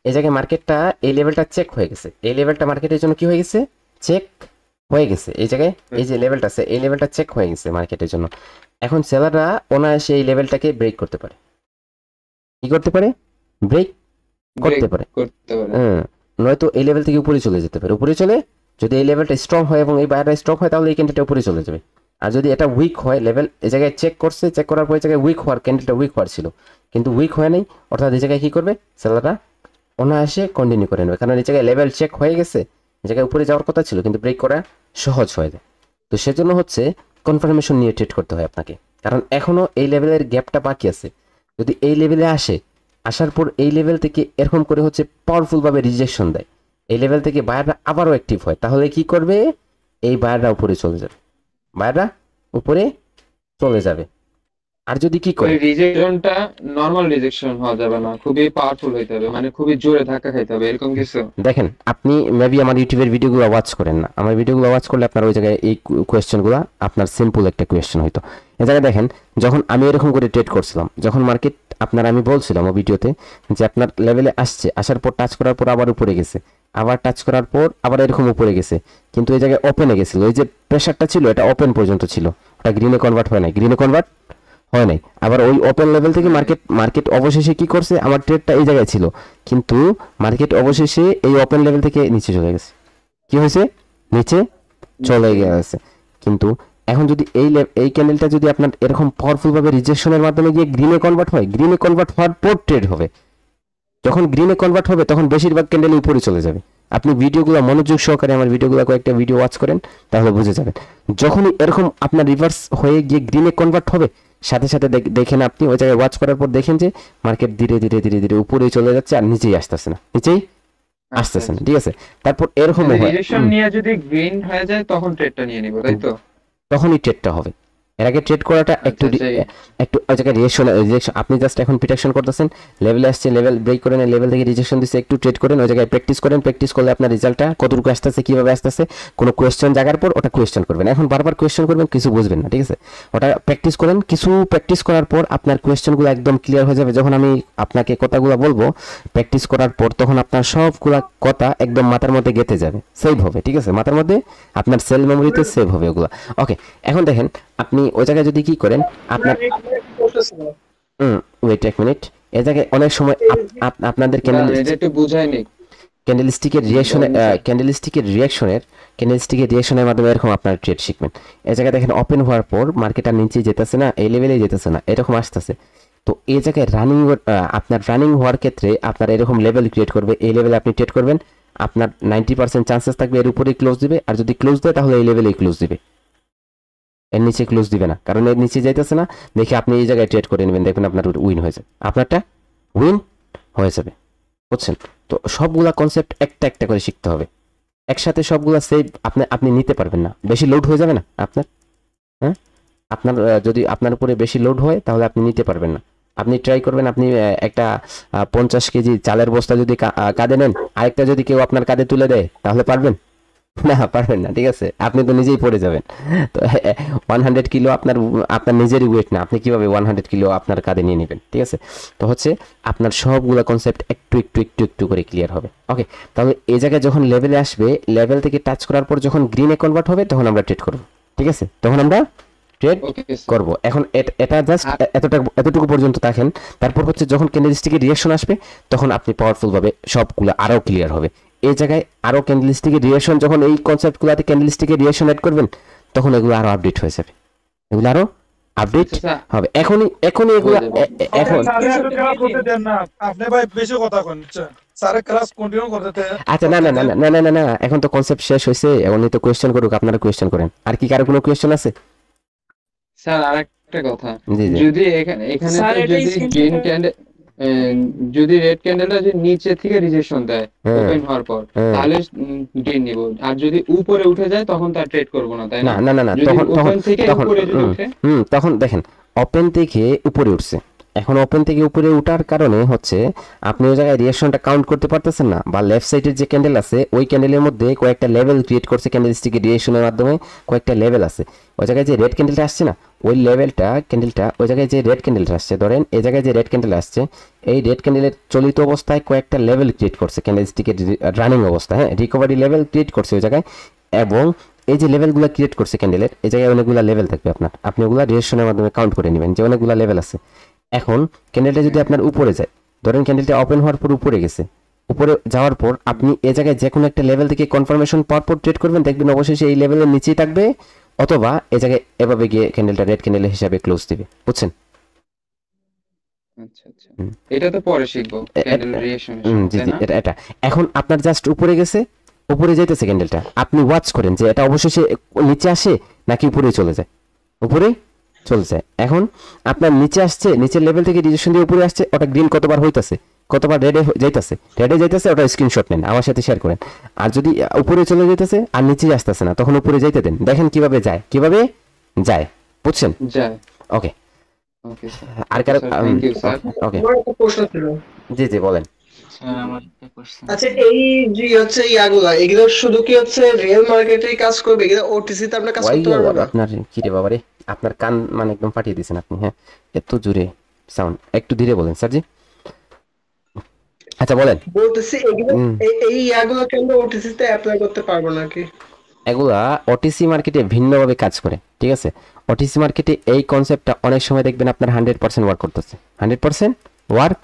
এই জায়গায় মার্কেটটা এই লেভেলটা চেক হয়ে গেছে, এই লেভেলটা মার্কেটের জন্য কি হয়ে গেছে? চেক হয়ে গেছে। এই জায়গায় এই যে লেভেলটা আছে, এই লেভেলটা চেক হয়ে গেছে মার্কেটের জন্য। এখন সেলাররা অনায়াসে এই লেভেলটাকে ব্রেক করতে পারে, কি করতে পারে? ব্রেক ব্রেক করতে পারে। করতে পারে। হ্যাঁ, নয়তো এই লেভেল থেকে উপরে চলে যেতে পারে। উপরে চলে, যদি এই লেভেলটা স্ট্রং হয় এবং এই বায়ারটা স্ট্রং হয়, তাহলে এই ক্যান্ডেলটা উপরে চলে যাবে। আর যদি এটা উইক হয়, লেভেল এই জায়গায় চেক করছে, চেক করার পর এই জায়গায় উইক হওয়ার, ক্যান্ডেলটা উইক হওয়ার ছিল কিন্তু উইক হয় নাই, অর্থাৎ এই জায়গায় কি করবে? সেলাররা অনায়াসে কন্টিনিউ করে নেবে, কারণ এই জায়গায় লেভেল চেক হয়ে গেছে, এই জায়গায় উপরে যাওয়ার কথা ছিল কিন্তু ব্রেক করা সহজ হয়ে যায়। তো সেজন্য হচ্ছে কনফার্মেশন নিয়ে ট্রেড করতে হয় আপনাকে, কারণ এখনো এই লেভেলের গ্যাপটা বাকি আছে। যদি এই লেভেলে আসে, আসার পর এই লেভেল থেকে এরকম করে হচ্ছে পাওয়ারফুল ভাবে রিজেকশন দেয়, এই লেভেল থেকে বায়াররা আবারও অ্যাক্টিভ হয়, তাহলে কি করবে? এই বায়াররা উপরে চলে যাবে, বায়াররা উপরে চলে যাবে। আর যদি কি ওই করে, রিজেকশনটা নরমাল রিজেকশন হওয়া যাবে না, খুবই পাওয়ারফুল হইতে হবে, মানে খুবই জোরে ধাক্কা খাইতে হবে, এরকম কিছু? দেখেন আপনি মেবি আমার ইউটিউবের ভিডিওগুলো ওয়াচ করেন না, আমার ভিডিওগুলো ওয়াচ করলে আপনার ওই জায়গায় এই কোয়েশ্চেনগুলো আপনার সিম্পল একটা কোয়েশ্চেন হইতো। এই জায়গায় দেখেন, যখন আমি এরকম করে ট্রেড করছিলাম, যখন মার্কেট আপনার, আমি বলছিলাম ও ভিডিওতে যে আপনার লেভেলে আসছে, আসার পর টাচ করার পর আবার উপরে গেছে, আবার টাচ করার পর আবার এরকম উপরে গেছে, কিন্তু এই জায়গায় ওপেনে গেছিল, ওই যে প্রেশারটা ছিল এটা ওপেন পর্যন্ত ছিল, ওটা গ্রিনে কনভার্ট হয় নাই, গ্রিনে কনভার্ট হয় নাই। আবার ওই ওপেন লেভেল থেকে মার্কেট মার্কেট অবশেষে কি করছে? আমার ট্রেডটা এই জায়গায় ছিল, কিন্তু মার্কেট অবশেষে এই ওপেন লেভেল থেকে নিচে চলে গেছে। কি হয়েছে? নিচে চলে গেছে। কিন্তু এখন যদি এই ক্যান্ডেলটা যদি আপনার এরকম পাওয়ারফুল ভাবে রিজেকশনের মাধ্যমে গিয়ে গ্রিনে কনভার্ট হয়, গ্রিনে কনভার্ট হওয়ার পর ট্রেড হবে, যখন গ্রিনে কনভার্ট হবে তখন বেশিরভাগ ক্যান্ডেল উপরে চলে যাবে। আপনি ভিডিওগুলো মনোযোগ সহকারে আমার ভিডিওগুলো কয়েকটা ভিডিও ওয়াচ করেন, তাহলে বুঝে যাবেন। যখনই এরকম আপনার রিভার্স হয়ে গিয়ে গ্রিনে কনভার্ট হবে, সাথে সাথে দেখেন আপনি ওই জায়গায় ওয়াচ করার পর দেখেন যে মার্কেট ধীরে ধীরে ধীরে ধীরে উপরে চলে যাচ্ছে আর নিচেই আসতেছে না, নিচেই আচ্ছা আসতেছে না, আচ্ছা। ঠিক আছে? তারপর এরকম হয়, রিজেকশন নিয়ে যদি গ্রিন হয়ে যায় তখন ট্রেডটা নিয়ে নিব, তাই তো? তখনই ট্রেডটা হবে। এর আগে ট্রেড করাটা একটু আচ্ছা আচ্ছা। একটু ওই জায়গায় রিজেকশন, আপনি জাস্ট এখন প্রিটেকশন করতেছেন, লেভেলে আসছে, লেভেল ব্রেক করেন, লেভেল থেকে রিজেকশন দিচ্ছে, একটু ট্রেড করেন, ওই জায়গায় প্র্যাকটিস করেন, প্র্যাকটিস করলে আপনার রেজাল্টটা কতটুকু আসতেছে, কিভাবে আসতেছে, কোনো কোয়েশ্চেন জাগার পর ওটা কোয়েশ্চেন করবেন। এখন বারবার কোয়েশ্চেন করবেন, কিছু বুঝবেন না, ঠিক আছে? ওটা প্র্যাকটিস করেন, কিছু প্র্যাকটিস করার পর আপনার কোয়েশ্চেনগুলো একদম ক্লিয়ার হয়ে যাবে। যখন আমি আপনাকে কথাগুলো বলবো প্র্যাকটিস করার পর, তখন আপনার সবগুলা কথা একদম মাথার মধ্যে গেঁথে যাবে, সেভ হবে, ঠিক আছে? মাথার মধ্যে আপনার সেল মেমোরিতে সেভ হবে ওগুলো। ওকে, এখন দেখেন আপনি ওই জায়গায় যদি কি করেন, আপনার ওয়েট এক মিনিট, এই জায়গায় অনেক সময় আপনাদের দাঁড়ান, এটা একটু বুঝাইনি। ক্যান্ডেলস্টিকের রিঅ্যাকশনে, বলেন স্যার। ক্যান্ডেলস্টিকের রিঅ্যাকশনের মাধ্যমে এরকম আপনার ট্রেড শিখবেন। এই জায়গায় দেখেন ওপেন হওয়ার পর মার্কেট আর নিচে যেতেছে না, এই লেভেলেই যেতেছে না, এরকম আসতেছে। তো এই জায়গায় আপনার রানিং হওয়ার ক্ষেত্রে আপনার এরকম লেভেল ক্রিয়েট করবে, এই লেভেলে আপনি ট্রেড করবেন, আপনার 90% চান্সেস থাকবে এর উপরেই ক্লোজ দিবে, আর যদি ক্লোজ দেয় তাহলে এই লেভেলেই ক্লোজ দিবে, এর নিচে ক্লোজ দিবে না, কারণ এর নিচে যাইতেছে না। দেখে আপনি এই জায়গায় ট্রেড করে নেবেন, দেখবেন আপনার উইন হয়ে যাবে, আপনারটা উইন হয়ে যাবে, বুঝছেন? তো সবগুলা কনসেপ্ট একটা একটা করে শিখতে হবে, একসাথে সবগুলা সেভ আপনি নিতে পারবেন না, বেশি লোড হয়ে যাবে না আপনার। হ্যাঁ, আপনার যদি আপনার উপরে বেশি লোড হয় তাহলে আপনি নিতে পারবেন না। আপনি ট্রাই করবেন, আপনি একটা 50 কেজি চালের বস্তা যদি কাঁধে নেন, আরেকটা যদি কেউ আপনার কাঁধে তুলে দেয়, তাহলে পারবেন? না, পারবেন না, ঠিক আছে? আপনি তো নিজেই পড়ে যাবেন। তো 100 কিলো আপনার আপনার নিজেরই ওয়েট না, আপনি কিভাবে 100 কিলো আপনার কাঁধে নিয়ে নেবেন, ঠিক আছে? তো হচ্ছে আপনার সবগুলো কনসেপ্ট একটু একটু একটু একটু করে ক্লিয়ার হবে। ওকে, তাহলে এই জায়গায় যখন লেভেলে আসবে, লেভেল থেকে টাচ করার পর যখন গ্রিনে কনভার্ট হবে, তখন আমরা ট্রেড করব, ঠিক আছে? তখন আমরা ট্রেড ওকে স্যার। করব। এখন এটা জাস্ট এতটুকু পর্যন্ত থাকেন। তারপর হচ্ছে যখন ক্যান্ডেলস্টিকের রিঅ্যাকশন আসবে, তখন আপনি পাওয়ারফুল ভাবে সবগুলো আরো ক্লিয়ার হবে। এই জায়গায় আরো ক্যান্ডেলস্টিকের রিঅ্যাকশন, যখন এই কনসেপ্টগুলোতে ক্যান্ডেলস্টিকের রিঅ্যাকশন অ্যাড করবেন, তখন এগুলো আরো আপডেট হয়ে যাবে, এগুলো আরো আপডেট আচ্ছা স্যার, হবে। এখনই এগুলো হয়ে যাবে। এখন আপনি ভাই বেশি কথা কন, বুঝছেন? सारे क्लास कंटिन्यू करते थे আচ্ছা না না না না না না না এখন তো কনসেপ্ট শেষ হয়েছে, এখন তো কোয়েশ্চেন করুক, আপনারা কোয়েশ্চেন করেন। আর কি কারো কোনো কোয়েশ্চেন আছে? স্যার আরেকটা কথা, জি জি যদি এখানে এখানে স্যার তো এটা যদি গ্রিন স্ক্রিনশট ক্যান্ডেল, যদি রেড ক্যান্ডেলটা যদি নিচে থেকে রিজেকশন দেয় হ্যাঁ ওপেন হওয়ার পর, হ্যাঁ তাহলে গ্রিন নিব। আর যদি উপরে উঠে যায় তখন তার ট্রেড করব না, তাই না না? না না না যদি তখন তখন ওপেন থেকে তখন উপরে যদি উঠে, তখন দেখেন ওপেন থেকে উপরে উঠছে, এখন ওপেন থেকে উপরে উঠার কারণে হচ্ছে আপনি ওই জায়গায় রিঅ্যাকশনটা কাউন্ট করতে পারতেছেন না, বা লেফট সাইডের যে ক্যান্ডেল আছে ওই ক্যান্ডেলের মধ্যে কয়েকটা লেভেল ক্রিয়েট করছে ক্যান্ডেলস্টিকের রিঅ্যাকশনের মাধ্যমে, কয়েকটা লেভেল আছে। ওই জায়গায় যে রেড ক্যান্ডেলটা আসছে না, ওই লেভেলটা ক্যান্ডেলটা ওই জায়গায় যে রেড ক্যান্ডেলটা আসছে, ধরেন এই জায়গায় যে রেড ক্যান্ডেল আসছে, এই রেড ক্যান্ডেলের চলিত অবস্থায় কয়েকটা লেভেল ক্রিয়েট করছে ক্যান্ডেলস্টিকের রানিং অবস্থা, হ্যাঁ রিকভারি লেভেল ক্রিয়েট করছে ওই জায়গায়। এবং এই যে লেভেলগুলো ক্রিয়েট করছে ক্যান্ডেলের, এই জায়গায় অনেকগুলো লেভেল থাকবে আপনার, আপনি ওগুলো রিঅ্যাকশনের মাধ্যমে কাউন্ট করে নেবেন যে অনেকগুলো লেভেল আছে। এখন ক্যান্ডেলটা যদি আপনার উপরে যায়, ধরেন ক্যান্ডেলটা ওপেন হওয়ার পর উপরে গেছে, উপরে যাওয়ার পর আপনি এই জায়গায় যে কোনো একটা লেভেল থেকে কনফার্মেশন পাওয়ার পর ট্রেড করবেন, দেখবেন অবশেষে এই লেভেলের নিচেই থাকবে, অথবা এই জায়গায় এভাবে গিয়ে ক্যান্ডেলটা রেড ক্যান্ডেল হিসাবে ক্লোজ দিবে, বুঝছেন? আচ্ছা আচ্ছা, এটা তো পরে শিখবো ক্যান্ডেল রিঅ্যাকশনের সময়, জি তাই জি না? এটা এখন আপনার জাস্ট উপরে গেছে, উপরে যাইতেছে ক্যান্ডেলটা, আপনি ওয়াচ করেন যে এটা অবশেষে নিচে আসে নাকি উপরে চলে যায়, উপরে চলে যায়। এখন আপনার নিচে আসছে, নিচের লেভেল থেকে রিজেকশন দিয়ে উপরে আসছে, ওটা গ্রিন কতবার হইতাছে, কতবার রেডে যাইতেছে, ওটা স্ক্রিনশট নেন, আমার সাথে শেয়ার করেন। আর যদি উপরে চলে যাইতেছে আর নিচে আসতেছে না, তখন উপরে যাইতে দেন, দেখেন কিভাবে যায়, বুঝছেন? যায়। ওকে ওকে স্যার, আর কারো থ্যাংক ইউ স্যার। ওকে আমার একটা প্রশ্ন ছিল। জি জি বলেন। স্যার আমার একটা কোশ্চেন আচ্ছা, এই যে হচ্ছে ইয়াগুলা, এগুলো শুধু কি হচ্ছে রিয়েল মার্কেটেই কাজ করবে, এগুলো ওটিসি তে আমরা কাজ করতে পারবো না? আপনার কি রে বাবারে, আপনার কান মানে একদম ফাটিয়ে দিয়েছেন আপনি, হ্যাঁ এত জোরে সাউন্ড, একটু ধীরে বলেন স্যার জি। আচ্ছা বলেন। বলতেছি এগুলো এই ইয়াগুলোকে আমরা ওটিসি তে অ্যাপ্লাই করতে পারবো নাকি? এগুলা ওটিসি মার্কেটে ভিন্নভাবে কাজ করে, ঠিক আছে? ওটিসি মার্কেটে এই কনসেপ্টটা অনেক সময় দেখবেন আপনার 100% ওয়ার্ক করতেছে, 100% ওয়ার্ক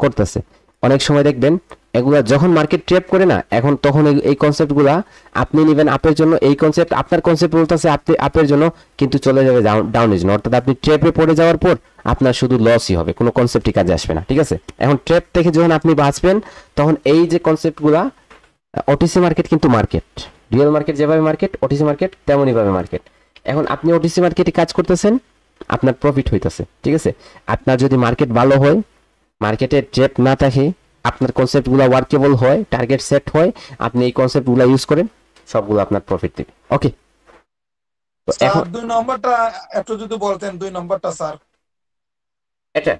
করতেছে। অনেক সময় দেখবেন এগুলা যখন মার্কেট ট্র্যাপ করে না, এখন তখন এই কনসেপ্টগুলা আপনি নেবেন আপের জন্য, এই কনসেপ্ট আপনার কনসেপ্ট বলতেছে আপনি আপের জন্য, কিন্তু চলে যাবে ডাউনের জন্য, অর্থাৎ আপনি ট্র্যাপে পড়ে যাওয়ার পর আপনার শুধু লসই হবে, কোনো কনসেপ্টই কাজে আসবে না, ঠিক আছে? এখন ট্র্যাপ থেকে যখন আপনি বাঁচবেন, তখন এই যে কনসেপ্টগুলা, ওটিসি মার্কেট কিন্তু মার্কেট, রিয়েল মার্কেট যেভাবে মার্কেট, ওটিসি মার্কেট তেমনই ভাবে মার্কেট। এখন আপনি ওটিসি মার্কেটে কাজ করতেছেন, আপনার প্রফিট হইতেছে, ঠিক আছে? আপনার যদি মার্কেট ভালো হয়, মার্কেটে ট্র্যাপ না থাকে, আপনার কনসেপ্টগুলো ওয়ার্কেবল হয়, টার্গেট সেট হয়, আপনি এই কনসেপ্টগুলো ইউজ করেন, সবগুলো আপনার প্রফিট দেবে। ওকে, তো স্যার এখন 2 নম্বরটা একটু যদি বলতেন, 2 নম্বরটা স্যার। এটা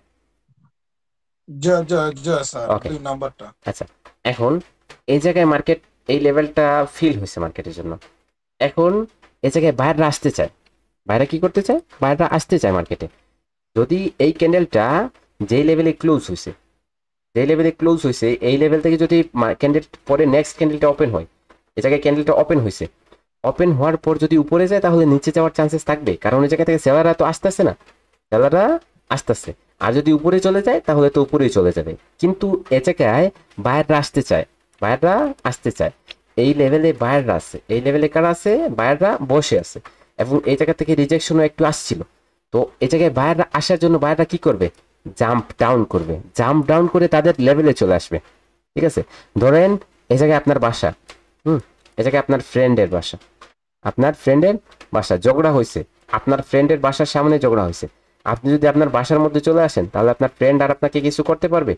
স্যার Okay. 2 নম্বরটা। আচ্ছা, এখন এই জায়গায় মার্কেট এই লেভেলটা ফিল হয়েছে মার্কেটের জন্য, এখন এই জায়গায় বাইরেরা আসতে চায়, বাইরে কি করতে চায়, বাইরেরা আসতে চায় মার্কেটে। যদি এই ক্যান্ডেলটা যেই লেভেলে ক্লোজ হয়েছে, এই লেভেল থেকে যদি ক্যান্ডেল পরে নেক্সট ক্যান্ডেলটা ওপেন হয়, এই জায়গায় ক্যান্ডেলটা ওপেন হয়েছে, ওপেন হওয়ার পর যদি উপরে যায় তাহলে নিচে যাওয়ার চান্সেস থাকবে, কারণ এই জায়গা থেকে সেলাররা তো আসতেছে না, আসতেছে। আর যদি উপরে চলে যায় তাহলে তো উপরেই চলে যাবে, কিন্তু এ জায়গায় বাইরেরা আসতে চায়, এই লেভেলে বাইরেরা আছে, এই লেভেলে কারা আছে, বাইরেরা বসে আছে, এবং এই জায়গা থেকে রিজেকশনও একটু আসছিল। তো এই জায়গায় বাইরেরা আসার জন্য বাইরেরা কি করবে, জাম্প ডাউন করে তাদের লেভেলে চলে আসবে, ঠিক আছে? ধরেন এই জায়গায় আপনার বাসা, এই জায়গায় আপনার ফ্রেন্ডের বাসা, ঝগড়া হয়েছে, আপনার ফ্রেন্ডের বাসার সামনে ঝগড়া হয়েছে, আপনি যদি আপনার বাসার মধ্যে চলে আসেন, তাহলে আপনার ফ্রেন্ড আর আপনাকে কিছু করতে পারবে,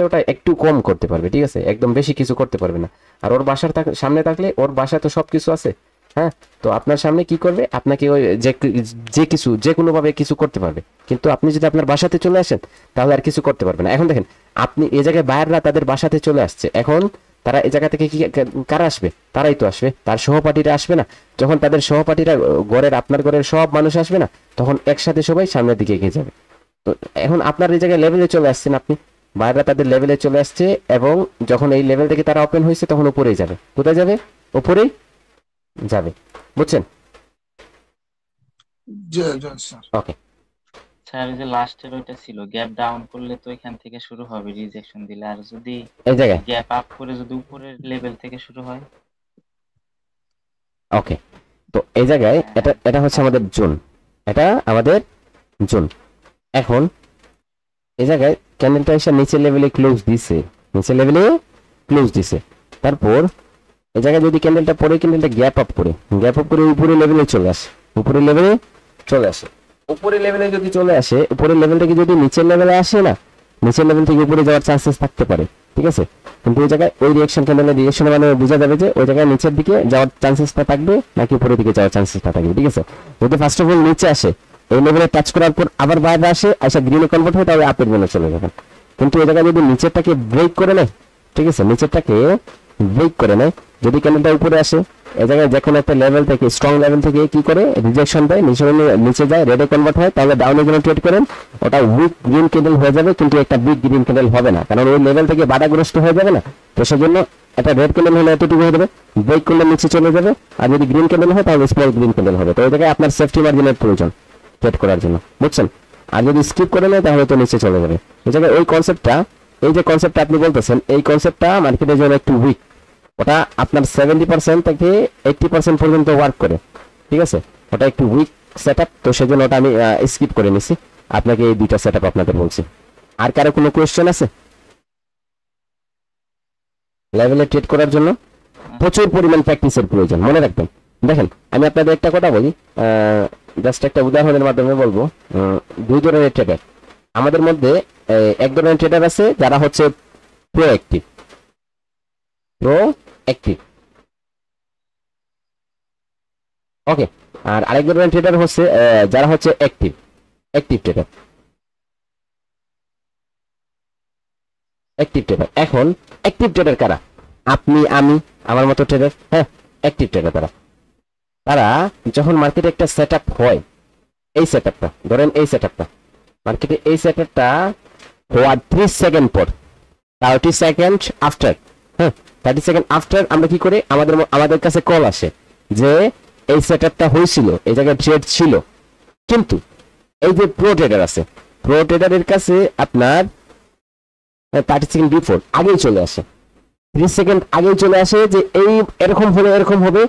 ওটা একটু কম করতে পারবে, ঠিক আছে? একদম বেশি কিছু করতে পারবে না। আর ওর বাসার সামনে থাকলে, ওর বাসা তো সবকিছু আছে, হ্যাঁ, তো আপনার সামনে কি করবে, আপনাকে ওই যে কোনো ভাবে কিছু করতে পারবে, কিন্তু আপনি যদি আপনার বাসাতে চলে আসেন তাহলে আর কিছু করতে পারবে না। এখন দেখেন, আপনি এই জায়গায় বাইরেরা তাদের বাসাতে চলে আসছে, এখন তারা এই জায়গা থেকে কি কারা আসবে, তারাই তো আসবে, তার সহপাঠীরা আসবে না? যখন তাদের সহপাঠীরা আপনার ঘরের সব মানুষ আসবে না, তখন একসাথে সবাই সামনের দিকে এগিয়ে যাবে। তো এখন আপনার এই জায়গায় লেভেলে চলে আসছেন, আপনি বাইরেরা তাদের লেভেলে চলে আসছে, এবং যখন এই লেভেল থেকে তারা ওপেন হয়েছে তখন উপরেই যাবে, কোথায় যাবে, উপরেই যাবে, বুঝছেন? স্যার। ওকে, স্যার যে লাস্টের ওইটা ছিল, গ্যাপ ডাউন করলে তো এখান থেকে শুরু হবে রিজেকশন দিলে, আর যদি এই জায়গায় গ্যাপ আপ করে যদি উপরের লেভেল থেকে শুরু হয়। ওকে, তো এই জায়গায় এটা হচ্ছে আমাদের জোন, এখন এই জায়গায় ক্যান্ডেলটা এসে নিচের লেভেলে ক্লোজ দিছে, নিচের লেভেলে ক্লোজ দিছে। তারপর এই জায়গায় যদি ক্যান্ডেলটা পরে ক্যান্ডেলটা গ্যাপ আপ করে উপরে লেভেলে চলে আসে, উপরের লেভেলে চলে আসে। উপরের লেভেলে যদি চলে আসে, উপরের লেভেল থেকে যদি নিচের লেভেলে আসে না, নিচের লেভেল থেকে উপরে যাওয়ার চান্সেস থাকতে পারে, ঠিক আছে। কিন্তু ওই জায়গায় ওই রিঅ্যাকশন ক্যান্ডেলের রিঅ্যাকশনের মানে বোঝা যাবে যে ওই জায়গায় নিচের দিকে যাওয়ার চান্সেসটা থাকবে নাকি উপরের দিকে যাওয়ার চান্সেসটা থাকবে, ঠিক আছে। যদি ফার্স্ট অফ অল নিচে আসে, এই লেভেলে টাচ করার পর আবার বাইরে আসে, আইসা গ্রিনে কনভার্ট হয়, তাহলে আপের জন্য চলে যাবেন। কিন্তু ওই জায়গায় যদি নিচেরটাকে ব্রেক করে নেয়, ঠিক আছে, নিচেরটাকে ব্রেক করে নেয়, যদি ক্যান্ডেলটা উপরে আসে, এই জায়গায় যে কোনো একটা লেভেল থেকে, স্ট্রং লেভেল থেকে কি করে রিজেকশন দেয়, নিচে যায়, রেডে কনভার্ট হয়, তাহলে ডাউনের জন্য ট্রেড করেন, ওটা উইক গ্রিন ক্যান্ডেল হয়ে যাবে, কিন্তু একটা বিগ গ্রিন ক্যান্ডেল হবে না, কারণ ওই লেভেল থেকে বাধাগ্রস্ত হয়ে যাবে না। তো সেজন্য একটা রেড ক্যান্ডেল হলে এতটুকু হয়ে যাবে, ব্রেক করলে নিচে চলে যাবে, আর যদি গ্রিন ক্যান্ডেল হয় তাহলে স্মল গ্রিন ক্যান্ডেল হবে। তো ওই জায়গায় আপনার সেফটি মার্জিনের প্রয়োজন ট্রেড করার জন্য, বুঝছেন। আর যদি স্কিপ করে নেয় তাহলে তো নিচে চলে যাবে। এই জায়গায় ওই কনসেপ্টটা, এই যে কনসেপ্টটা আপনি বলতেছেন, এই কনসেপ্টটা মার্কেটের জন্য একটু উইক। ওটা আপনার 70% থেকে 80% পর্যন্ত ওয়ার্ক করে, ঠিক আছে। ওটা একটু উইক সেটআপ, তো সেজন্য ওটা আমি স্কিপ করে নিছি। আপনাকে এই দুইটা সেটআপ আপনাদের বলছি। আর কারো কোনো কোয়েশ্চেন আছে? লেভেলে ট্রেড করার জন্য প্রচুর পরিমাণ প্র্যাকটিসের প্রয়োজন, মনে রাখবেন। দেখেন আমি আপনাদের একটা কথা বলি, জাস্ট একটা উদাহরণের মাধ্যমে বলবো। দুই ধরনের ট্রেডার আমাদের মধ্যে, এক ধরনের ট্রেডার আছে যারা হচ্ছে প্রোঅ্যাক্টিভ, ওকে। আর আরেক ধরনের ট্রেডার হচ্ছে যারা হচ্ছে অ্যাক্টিভ ট্রেডার। এখন অ্যাক্টিভ ট্রেডার কারা? আপনি, আমি, আমার মতো ট্রেডার, হ্যাঁ, অ্যাক্টিভ ট্রেডার তারা যখন মার্কেটে একটা সেটআপ হয়, এই সেটআপটা ধরেন, এই সেটআপটা মার্কেটে, এই সেটআপটা হওয়ার 30 সেকেন্ড পর, 30 সেকেন্ড আফটার, হ্যাঁ 30 সেকেন্ড আফটার আমরা কি করি, আমাদের কাছে কল আসে যে এই সেটআপটা হয়েছিল, এই জায়গায় ট্রেড ছিল। কিন্তু এই যে প্রো ট্রেডার আছে, প্রো ট্রেডারের কাছে আপনার 30 সেকেন্ড বিফোর আগেই চলে আসে, 30 সেকেন্ড আগেই চলে আসে যে এই এরকম হবে।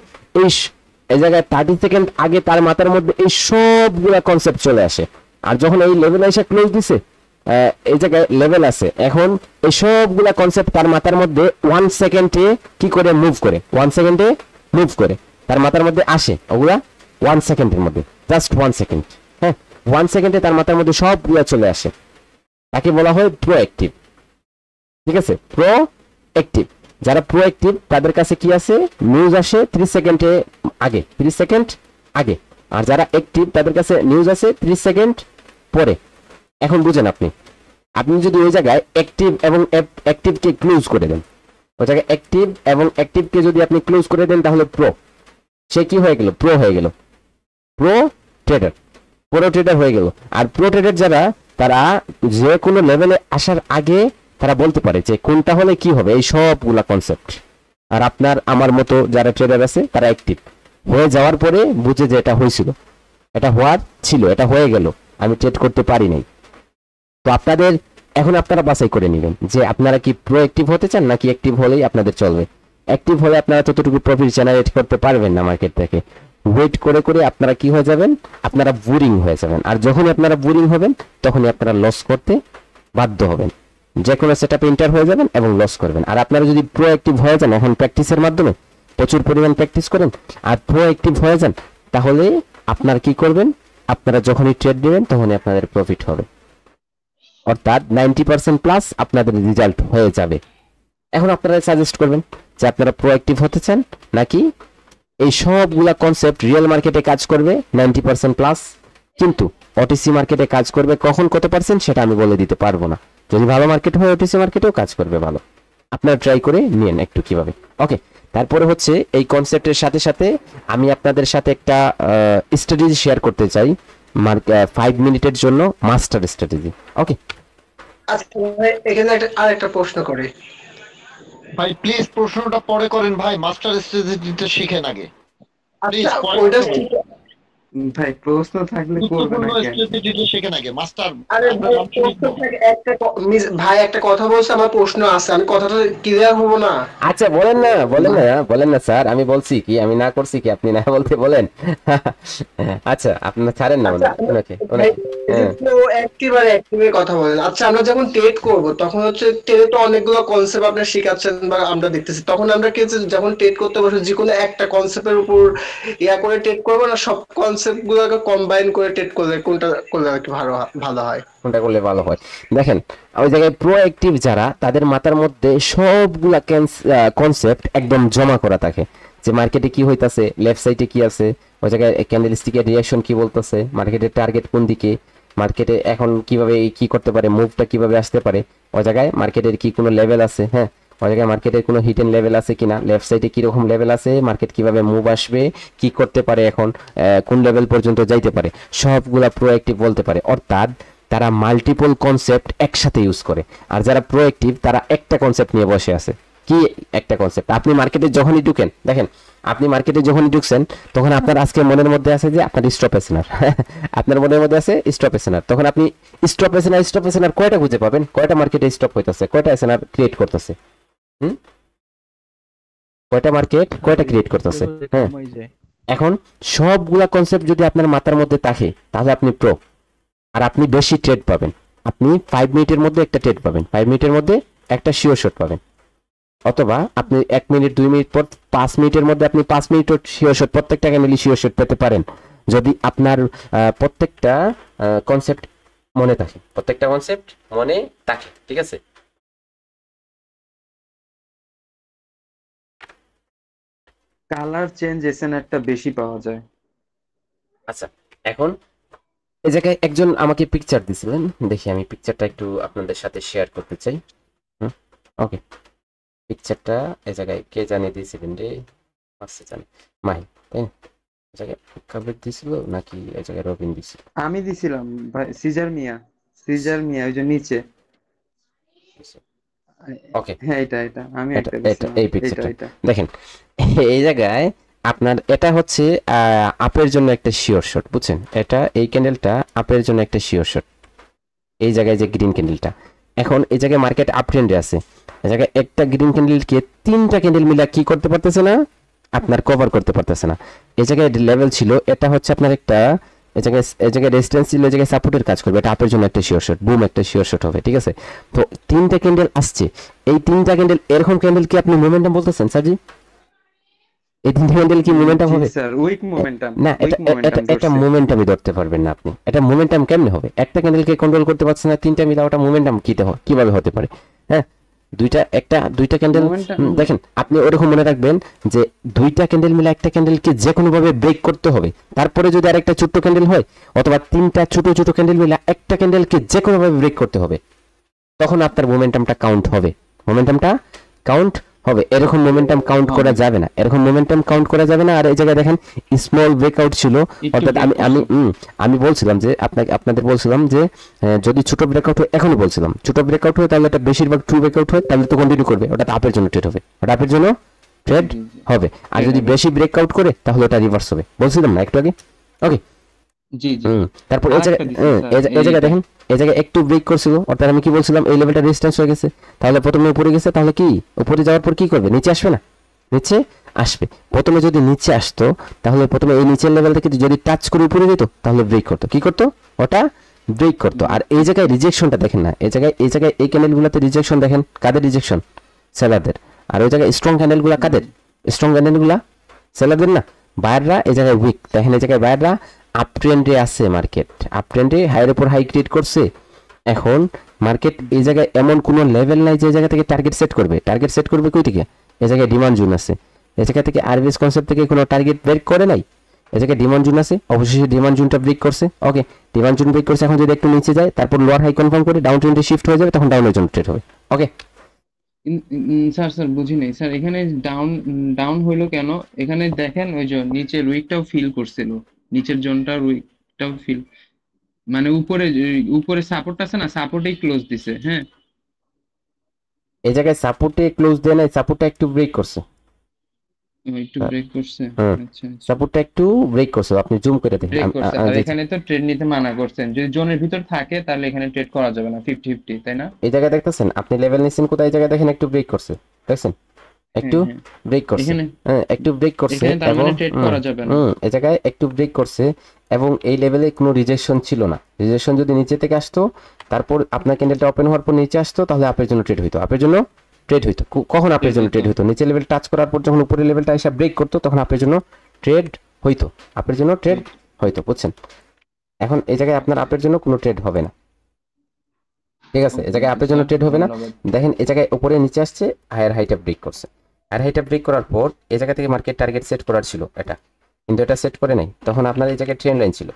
এই জায়গায় 30 সেকেন্ড আগে তার মাথার মধ্যে এই সবগুলা কনসেপ্ট চলে আসে। আর যখন এই লেভেলে এসে ক্লোজ দিছে, এই জায়গায় লেভেল আছে, এখন এই সবগুলা কনসেপ্ট তার মাথার মধ্যে 1 সেকেন্ডে কি করে মুভ করে, 1 সেকেন্ডে মুভ করে তার মাথার মধ্যে আসে, ওগুলা 1 সেকেন্ডের মধ্যে, জাস্ট 1 সেকেন্ড, হ্যাঁ 1 সেকেন্ডে তার মাথার মধ্যে সবগুলা চলে আসে। তাকে বলা হয় প্রোঅ্যাক্টিভ, ঠিক আছে। প্রোঅ্যাক্টিভ, যারা প্রোঅ্যাক্টিভ তাদের কাছে কি আছে, নিউজ আসে 30 সেকেন্ডে আগে, 30 সেকেন্ড আগে। আর যারা অ্যাক্টিভ তাদের কাছে নিউজ আসে 30 সেকেন্ড পরে। এখন বুঝেন, আপনি যদি ওই জায়গায় অ্যাক্টিভ এবং অ্যাক্টিভকে ক্লোজ করে দেন, ওই জায়গায় অ্যাক্টিভ এবং অ্যাক্টিভকে যদি আপনি ক্লোজ করে দেন, তাহলে সে কি হয়ে গেল, প্রো হয়ে গেল, প্রো ট্রেডার হয়ে গেল। আর প্রো ট্রেডার যারা, তারা যে কোনো লেভেলে আসার আগে তারা বলতে পারে যে কোনটা হলে কি হবে, এই সবগুলা কনসেপ্ট। আর আপনার আমার মতো যারা ট্রেডার আছে, তারা অ্যাক্টিভ হয়ে যাওয়ার পরে বুঝে যে এটা হয়েছিল, এটা হওয়ার ছিল, এটা হয়ে গেল, আমি ট্রেড করতে পারি নাই। তো আপনাদের এখন আপনারা বাছাই করে নেবেন যে আপনারা কি প্রোঅ্যাক্টিভ হতে চান নাকি অ্যাক্টিভ হলেই আপনাদের চলবে। অ্যাক্টিভ হলে আপনারা ততটুকু প্রফিট জেনারেট করতে পারবেন না মার্কেট থেকে। ওয়েট করে আপনারা কি হয়ে যাবেন, আপনারা বোরিং হয়ে যাবেন। আর যখনই আপনারা বোরিং হবেন, তখনই আপনারা লস করতে বাধ্য হবেন, যে কোনো সেটআপে এন্টার হয়ে যাবেন এবং লস করবেন। আর আপনারা যদি প্রোঅ্যাক্টিভ হয়ে যান, এখন প্র্যাকটিসের মাধ্যমে প্রচুর পরিমাণ প্র্যাকটিস করেন আর প্রোঅ্যাক্টিভ হয়ে যান, তাহলে আপনারা কি করবেন, আপনারা যখনই ট্রেড নেবেন তখনই আপনাদের প্রফিট হবে, অর্থাৎ 90% প্লাস আপনাদের রেজাল্ট হয়ে যাবে। এখন আপনারা সাজেস্ট করবেন যে আপনারা প্রোঅ্যাক্টিভ হতে চান নাকি এই সবগুলা কনসেপ্ট রিয়েল মার্কেটে কাজ করবে 90% প্লাস, কিন্তু ওটিসি মার্কেটে কাজ করবে কখন কত পার্সেন্ট সেটা আমি বলে দিতে পারবো না। যদি ভালো মার্কেট হয় ওটিসি মার্কেটেও কাজ করবে ভালো, আপনারা ট্রাই করে নিন একটু কিভাবে। ওকে, তারপরে হচ্ছে এই কনসেপ্টের সাথে সাথে আমি আপনাদের সাথে একটা স্ট্র্যাটেজি শেয়ার করতে চাই, 5 মিনিটের জন্য মাস্টার স্ট্র্যাটেজি। ওকে, আচ্ছা ভাই, এখানে আরেকটা প্রশ্ন করে ভাই, প্লিজ প্রশ্নটা পরে করেন ভাই, মাস্টার স্ট্র্যাটেজিটা শিখেন আগে প্লিজ। আচ্ছা ওইটা ঠিক, ভাই প্রশ্ন থাকলে করবে না গুরুত্বপূর্ণ কেন? স্কিল দিলে শেখে নাকি মাস্টার? আরে আমরা ভাই নাম শুনি প্রশ্ন তো। থাকে একটা ভাই একটা কথা বলছে, আমার প্রশ্ন আছে, আমি কথাটা ক্লিয়ার হবো না? আচ্ছা বলেন না স্যার, আমি বলছি কি, আমি না করছি কি, আপনি না বলতে বলেন। আচ্ছা আপনার ছাড়েন না আচ্ছা ওনাকে ভাই, ওনাকে এই যে হ্যাঁ প্রো অ্যাক্টিভ আর অ্যাক্টিভের কথা বলেন, আচ্ছা আমরা যখন ট্রেড করব তখন হচ্ছে ট্রেডে তো অনেকগুলো কনসেপ্ট আপনি শিখাচ্ছেন বা আমরা দেখতেছি, তখন আমরা কি হচ্ছে যখন ট্রেড করতে বসে যে কোনো একটা কনসেপ্টের উপর করে ট্রেড করবো, না সব কনসেপ্ট গুলোকে কম্বাইন করে ট্রেড করলে কোনটা করলে আর কি ভালো ভালো হয়? কোনটা করলে ভালো হয়? দেখেন, ওই জায়গায় প্রোঅ্যাক্টিভ যারা, তাদের মাথার মধ্যে সবগুলা কনসেপ্ট একদম জমা করা থাকে, যে মার্কেটে কি হইতাছে, লেফট সাইডে কি আছে, ওই জায়গায় ক্যান্ডেলস্টিকের রিঅ্যাকশন কি বলতেছে, মার্কেটের টার্গেট কোন দিকে, মার্কেটে এখন কিভাবে কি করতে পারে, মুভটা কিভাবে আসতে পারে, ওই জায়গায় মার্কেটের কি কোনো লেভেল আছে, হ্যাঁ ওই জায়গায় মার্কেটের কোনো হিডেন লেভেল আছে কিনা, লেফট সাইডে কিরকম লেভেল আছে, মার্কেট কিভাবে মুভ আসবে, কি করতে পারে, এখন কোন লেভেল পর্যন্ত যাইতে পারে, সবগুলা প্রোঅ্যাক্টিভ বলতে পারে। অর্থাৎ তারা মাল্টিপল কনসেপ্ট একসাথে ইউজ করে। আর যারা প্রোঅ্যাক্টিভ তারা একটা কনসেপ্ট নিয়ে বসে আছে। কি একটা কনসেপ্ট? আপনি মার্কেটে যখনই ঢুকেন, দেখেন আপনি মার্কেটে যখনই ঢুকছেন, তখন আপনার আজকে মনের মধ্যে আছে যে আপনার স্টপ এসেনার, আপনার মনের মধ্যে আছে স্টপ এসেনার, তখন আপনি স্টপ এসেনার কয়টা খুঁজে পাবেন, কয়টা মার্কেটে স্টপ হইতেছে, কয়টা এসেনার ক্রিয়েট করতেছে, হুম, কয়টা মার্কেট কয়টা ক্রিয়েট করতেছে, হ্যাঁ। এখন সবগুলা কনসেপ্ট যদি আপনার মাথার মধ্যে থাকে, তাহলে আপনি প্রো। আর আপনি বেশি ট্রেড পাবেন। আপনি 5 মিনিটের মধ্যে একটা ট্রেড পাবেন, 5 মিনিটের মধ্যে একটা শিওর শট পাবেন, অথবা আপনি 1 মিনিট 2 মিনিট পর 5 মিনিটের মধ্যে আপনি 5 মিনিট শিওর শট, প্রত্যেকটা ক্যান্ডেলই শিওর শট পেতে পারেন, যদি আপনার প্রত্যেকটা কনসেপ্ট মনে থাকে, প্রত্যেকটা কনসেপ্ট মনে থাকে, ঠিক আছে। কালার চেঞ্জ এসএনআরটা বেশি পাওয়া যায়। আচ্ছা, এখন এই জায়গায় একজন আমাকে পিকচার দিছিলেন, দেখি আমি পিকচারটা একটু আপনাদের সাথে শেয়ার করতে চাই। ওকে, পিকচারটা এই জায়গায় কে জানিয়ে দিয়েছিলেন রে, আচ্ছা জানি মাহি, তাই না? এই জায়গায় কাবির দিছিল নাকি এই জায়গায় রবিন দিছিল? আমি দিছিলাম ভাই, সিজার মিয়া ওই যে নিচে। ওকে, হ্যাঁ এটা আমি এটা একটা এটা দিছিলাম, এই এটা পিকচারটা এটা দেখেন। এই জায়গায় আপনার এটা হচ্ছে আপের জন্য একটা শিওর শট, বুঝছেন? এটা এই ক্যান্ডেলটা আপের জন্য একটা শিওর শট, এই জায়গায় যে গ্রিন ক্যান্ডেলটা। এখন এই জায়গায় মার্কেট আপ ট্রেন্ডে আছে, এই জায়গায় একটা গ্রিন ক্যান্ডেলকে 3টা ক্যান্ডেল মিলা কি করতে পারতেছে না, আপনার কভার করতে পারতেছে না। এই জায়গায় লেভেল ছিল, এটা হচ্ছে আপনার একটা, এই জায়গায় রেজিস্ট্যান্স ছিল, এই জায়গায় সাপোর্টের কাজ করবে, এটা আপের জন্য একটা শিওর শট, বুম একটা শিওর শট হবে, ঠিক আছে। তো 3টা ক্যান্ডেল আসছে, এই 3টা ক্যান্ডেল, এরকম ক্যান্ডেল কি আপনি মোমেন্টাম বলতেছেন স্যারজি? এই 3টা ক্যান্ডেল কি মোমেন্টাম জি হবে? স্যার, উইক মোমেন্টাম, না, এটা এটা মোমেন্টামই ধরতে পারবেন না আপনি। এটা মোমেন্টাম কেমনে হবে? একটা ক্যান্ডেলকে কন্ট্রোল করতে পারছেন না, 3টা মিলা, ওটা মোমেন্টাম কিভাবে হতে পারে? হ্যাঁ, দুইটা ক্যান্ডেল দেখেন, আপনি ওরকম মনে রাখবেন যে 2টা ক্যান্ডেল মিলা একটা ক্যান্ডেলকে যে কোনো ভাবে ব্রেক করতে হবে, তারপরে যদি আরেকটা ছোট্ট ক্যান্ডেল হয়, অথবা 3টা ছোট ছোট ক্যান্ডেল মিলা একটা ক্যান্ডেলকে যে কোনো ভাবে ব্রেক করতে হবে, তখন আপনার মোমেন্টামটা কাউন্ট হবে, মোমেন্টামটা কাউন্ট হবে। এরকম মোমেন্টাম কাউন্ট করা যাবে না, এরকম মোমেন্টাম কাউন্ট করা যাবে না। আর এই জায়গায় দেখেন স্মল ব্রেকআউট ছিল, অর্থাৎ আমি বলছিলাম যে আপনাদের বলছিলাম যে যদি ছোট ব্রেকআউট হয়, এখনই বলছিলাম ছোট ব্রেকআউট হয় তাহলে এটা বেশিরভাগ ট্রু ব্রেকআউট হয়, তাহলে তো কন্টিনিউ করবে, ওটা আপের জন্য ট্রেড হবে, ওটা আপের জন্য ট্রেড হবে। আর যদি বেশি ব্রেকআউট করে তাহলে ওটা রিভার্স হবে, বলছিলাম না একটু আগে। ওকে, জি তারপর এই জায়গায় দেখেন, এই জায়গায় একটু ব্রেক করছিল, অর্থাৎ আমি কি বলছিলাম, এই লেভেলটা রেজিস্ট্যান্স হয়ে গেছে, তাহলে প্রথমে উপরে গেছে, তাহলে কি উপরে যাওয়ার পর কি করবে, নিচে আসবে না, নিচে আসবে। প্রথমে যদি নিচে আসতো, তাহলে প্রথমে এই নিচের লেভেল থেকে যদি টাচ করে উপরে যেত, তাহলে ব্রেক করতো, কি করতো, ওটা ব্রেক করতো। আর এই জায়গায় রিজেকশনটা দেখেন না, এই জায়গায় এই ক্যান্ডেলগুলোতে রিজেকশন দেখেন, কাদের রিজেকশন, সেলারদের। আর ওই জায়গায় স্ট্রং ক্যান্ডেলগুলো কাদের, স্ট্রং ক্যান্ডেলগুলো সেলারদের না, বায়াররা। এই জায়গায় উইক দেখেন, এই জায়গায় বায়াররা আপ ট্রেন্ডে আছে, মার্কেট আপ ট্রেন্ডে হাইয়ের উপর হাই ক্রিয়েট করছে। এখন মার্কেট এই জায়গায় এমন কোনো লেভেল নাই যে জায়গা থেকে টার্গেট সেট করবে কই থেকে, এই জায়গায় ডিমান্ড জোন আছে, এই জায়গা থেকে আরবিএস কনসেপ্ট থেকে কোনো টার্গেট ব্রেক করে নাই, এই জায়গায় ডিমান্ড জোন আছে, অবশেষে ডিমান্ড জোনটা ব্রেক করছে। ওকে, ডিমান্ড জোন ব্রেক করছে, এখন যদি একটু নিচে যায়, তারপর লোয়ার হাই কনফার্ম করে ডাউন ট্রেন্ডে শিফট হয়ে যাবে, তখন ডাউনের জন্য ট্রেড হবে। ওকে স্যার বুঝি নাই স্যার, এখানে ডাউন হইলো কেন? এখানে দেখেন ওই যে নিচের উইকটাও ফিল করছিল, নিচের জোনটার উইকটাও ফিল, মানে উপরে সাপোর্ট আছে না, সাপোর্টেই ক্লোজ দিছে। হ্যাঁ, এই জায়গায় সাপোর্টে ক্লোজ দেয় নাই, সাপোর্টটা একটু ব্রেক করছে, একটু ব্রেক করছে। হুম আচ্ছা আচ্ছা, সাপোর্টটা একটু ব্রেক করছে, আপনি জুম করে দেখেন ব্রেক করছে। আর এখানে তো ট্রেড নিতে মানা করছেন, যদি জোনের ভিতর থাকে তাহলে এখানে ট্রেড করা যাবে না, 50-50, তাই না? এই জায়গায় দেখতেছেন আপনি লেভেল নিচ্ছেন কোথায়, এই জায়গায় দেখেন একটু ব্রেক করছে, দেখছেন একটু হ্যাঁ ব্রেক করছে। এখানে হ্যাঁ একটু ব্রেক করছে এখানে তার এবং মানে ট্রেড করা যাবে না। এই জায়গায় একটু ব্রেক করছে এবং এই লেভেলে কোনো রিজেকশন ছিল না। রিজেকশন যদি নিচে থেকে আসতো, তারপর আপনার ক্যান্ডেলটা ওপেন হওয়ার পর নিচে আসতো, তাহলে আপের জন্য ট্রেড হইতো, আপের জন্য ট্রেড হইতো। কখন আপের জন্য ট্রেড হইতো? নিচে লেভেল টাচ করার পর যখন উপরের লেভেলটা এসে ব্রেক করতো তখন আপের জন্য ট্রেড হইতো, আপের জন্য ট্রেড হইতো, বুঝছেন? এখন এই জায়গায় আপনার আপের জন্য কোনো ট্রেড হবে না, ঠিক আছে? এই জায়গায় আপের জন্য ট্রেড হবে না। ধন্যবাদ। দেখেন এই জায়গায় উপরে নিচে আসছে, হায়ার হাইটা ব্রেক করছে। হায়ার হাইটা ব্রেক করার পর এই জায়গা থেকে মার্কেট টার্গেট সেট করার ছিল এটা, কিন্তু এটা সেট করে নাই। তখন আপনার এই জায়গায় ট্রেন লাইন ছিল,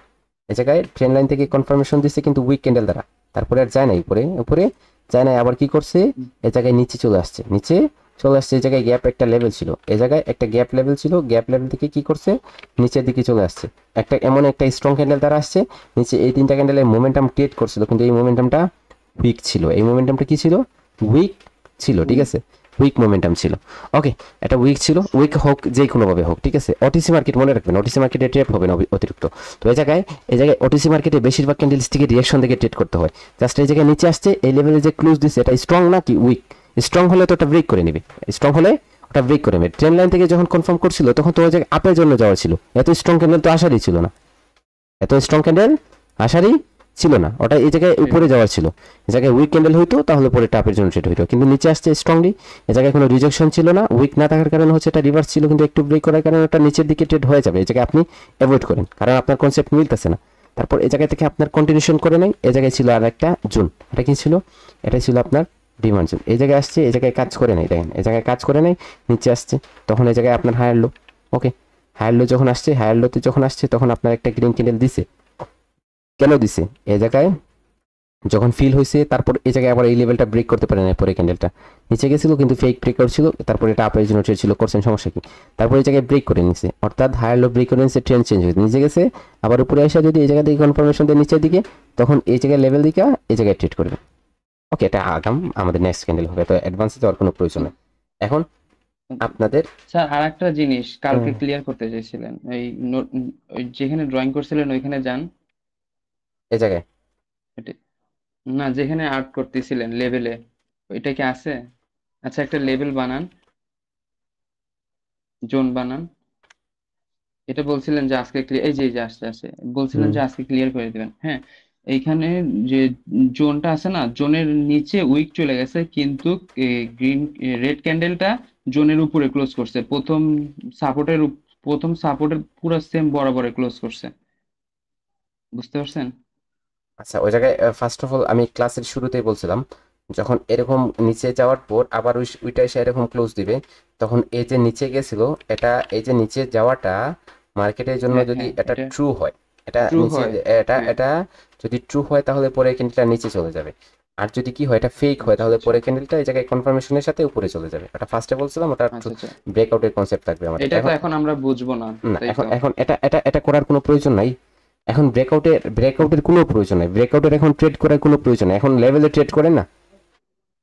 এই জায়গায় ট্রেন লাইন থেকে কনফার্মেশন দিচ্ছে কিন্তু উইক ক্যান্ডেল দ্বারা, তারপরে আর যায় নাই উপরে, উপরে যায় নাই। আবার কি করছে, এই জায়গায় নিচে চলে আসছে, নিচে চলে আসছে। এই জায়গায় গ্যাপ একটা লেভেল ছিল, এই জায়গায় একটা গ্যাপ লেভেল ছিল, গ্যাপ লেভেল থেকে কি করছে, নিচের দিকে চলে আসছে। একটা এমন একটা স্ট্রং ক্যান্ডেল দ্বারা আসছে নিচে, এই তিনটা ক্যান্ডেলের মোমেন্টাম ক্রিয়েট করছিল, কিন্তু এই মোমেন্টামটা উইক ছিল। এই মোমেন্টামটা কি ছিল, উইক ছিল, ঠিক আছে? উইক মোমেন্টাম ছিল। ওকে, এটা উইক ছিল, উইক হোক যে কোনোভাবে হোক, ঠিক আছে? ওটিসি মার্কেট মনে রাখবেন, ওটিসি মার্কেটে ট্রেড হবে না অতিরিক্ত। তো এই জায়গায় ওটিসি মার্কেটে বেশিরভাগ ক্যান্ডেলস্টিকে রিঅ্যাকশন থেকে ট্রেড করতে হয়। জাস্ট এই জায়গায় নিচে আসছে, এই লেভেলে যে ক্লোজ দিচ্ছে এটা স্ট্রং না কি উইক? স্ট্রং হলে তো ওটা ব্রেক করে নেবে, স্ট্রং হলে ওটা ব্রেক করে নেবে। ট্রেন লাইন থেকে যখন কনফার্ম করছিল তখন তো ওই জায়গায় আপের জন্য যাওয়া ছিল, এত স্ট্রং ক্যান্ডেল তো আসারই ছিল না, এত স্ট্রং ক্যান্ডেল আসারই ছিল না, ওটা এই জায়গায় উপরে যাওয়ার ছিল। এই জায়গায় উইক ক্যান্ডেল হইতো তাহলে পরে টাপের জন্য ট্রেড হইতো, কিন্তু নিচে আসছে স্ট্রংলি। এই জায়গায় কোনো রিজেকশন ছিল না, উইক না থাকার কারণে হচ্ছে এটা রিভার্স ছিল, কিন্তু একটু ব্রেক করার কারণে ওটা নিচের দিকে ট্রেড হয়ে যাবে। এই জায়গায় আপনি অ্যাভয়েড করেন, কারণ আপনার কনসেপ্ট মিলতেছে না। তারপর এই জায়গা থেকে আপনার কন্টিনিউশন করে নেই, এই জায়গায় ছিল আর একটা জোন, এটা কি ছিল, এটা ছিল আপনার ডিমান্ড জোন। এই জায়গায় আসছে, এই জায়গায় কাজ করে নেই, দেখেন এই জায়গায় কাজ করে নেই, নিচে আসছে, তখন এই জায়গায় আপনার হায়ার লো। ওকে, হায়ার লো যখন আসছে, হায়ার লোতে যখন আসছে তখন আপনার একটা গ্রিন ক্যান্ডেল দিছে। কেন দিছে, এই জায়গায় যখন ফিল হয়েছে, তারপর এই জায়গায় আবার এই লেভেলটা ব্রেক করতে পারে না, পরে ক্যান্ডেলটা নিচে গেছিল কিন্তু ফেক ব্রেকআউট ছিল, তারপর এটা আপের জন্য ট্রেড ছিল, করছেন সমস্যা কি? তারপর এই জায়গায় ব্রেক করে নিছে, অর্থাৎ হায়ার লো ব্রেক করে নিছে, ট্রেন্ড চেঞ্জ হয়েছে, নিচে গেছে, আবার উপরে আসা যদি এই জায়গা থেকে কনফার্মেশন দেয় নিচের দিকে, তখন এই জায়গায় লেভেল দিকে এই জায়গায় ট্রেড করবে। ওকে, এটা আগাম আমাদের নেক্সট ক্যান্ডেল হবে, তো অ্যাডভান্সে যাওয়ার কোনো প্রয়োজন নেই। এখন আপনাদের স্যার আর একটা জিনিস কালকে ক্লিয়ার করতে চাইছিলেন, ওই যেখানে ড্রয়িং করছিলেন ওইখানে যান। এই জায়গায় না, যেখানে আর্ট করতেছিলেন লেভেলে, ওইটা কি আছে? আচ্ছা, একটা লেভেল বানান, জোন বানান। এটা বলছিলেন যে আজকে ক্লিয়ার, এই যে আসছে আসছে, বলছিলেন যে আজকে ক্লিয়ার করে দিবেন। হ্যাঁ, এইখানে যে জোনটা আছে না, জোনের নিচে উইক চলে গেছে, কিন্তু গ্রিন রেড ক্যান্ডেলটা জোনের উপরে ক্লোজ করছে, প্রথম সাপোর্টের পুরো সেম বরাবরে ক্লোজ করছে, বুঝতে পারছেন? আচ্ছা, ওই জায়গায় ফার্স্ট অফ অল আমি ক্লাসের শুরুতেই বলছিলাম, যখন এরকম নিচে যাওয়ার পর আবার ওইটা এসে এরকম ক্লোজ দিবে, তখন এই যে নিচে গেছিল, এটা এই যে নিচে যাওয়াটা মার্কেটের জন্য হ্যাঁ, যদি হ্যাঁ, এটা এটা ট্রু হয়, এটা ট্রু নিচে হয়। এটা হ্যাঁ, এটা যদি ট্রু হয় তাহলে পরে ক্যান্ডেলটা নিচে চলে যাবে। আর যদি কি হয়, এটা ফেক হয়, তাহলে আচ্ছা পরে ক্যান্ডেলটা এই জায়গায় কনফার্মেশনের সাথে উপরে চলে যাবে। এটা ফার্স্টে বলছিলাম, ওটা আচ্ছা আচ্ছা, ব্রেকআউটের কনসেপ্ট থাকবে আমাদের। এটা তো এখন এখন আমরা বুঝবো না, না, তাই এখন তো? এখন এটা এটা এটা করার কোনো প্রয়োজন নাই। এখন ব্রেকআউটের কোনো প্রয়োজন নাই, ব্রেকআউটের এখন ট্রেড করার কোনো প্রয়োজন নাই। এখন লেভেলে ট্রেড করেন না,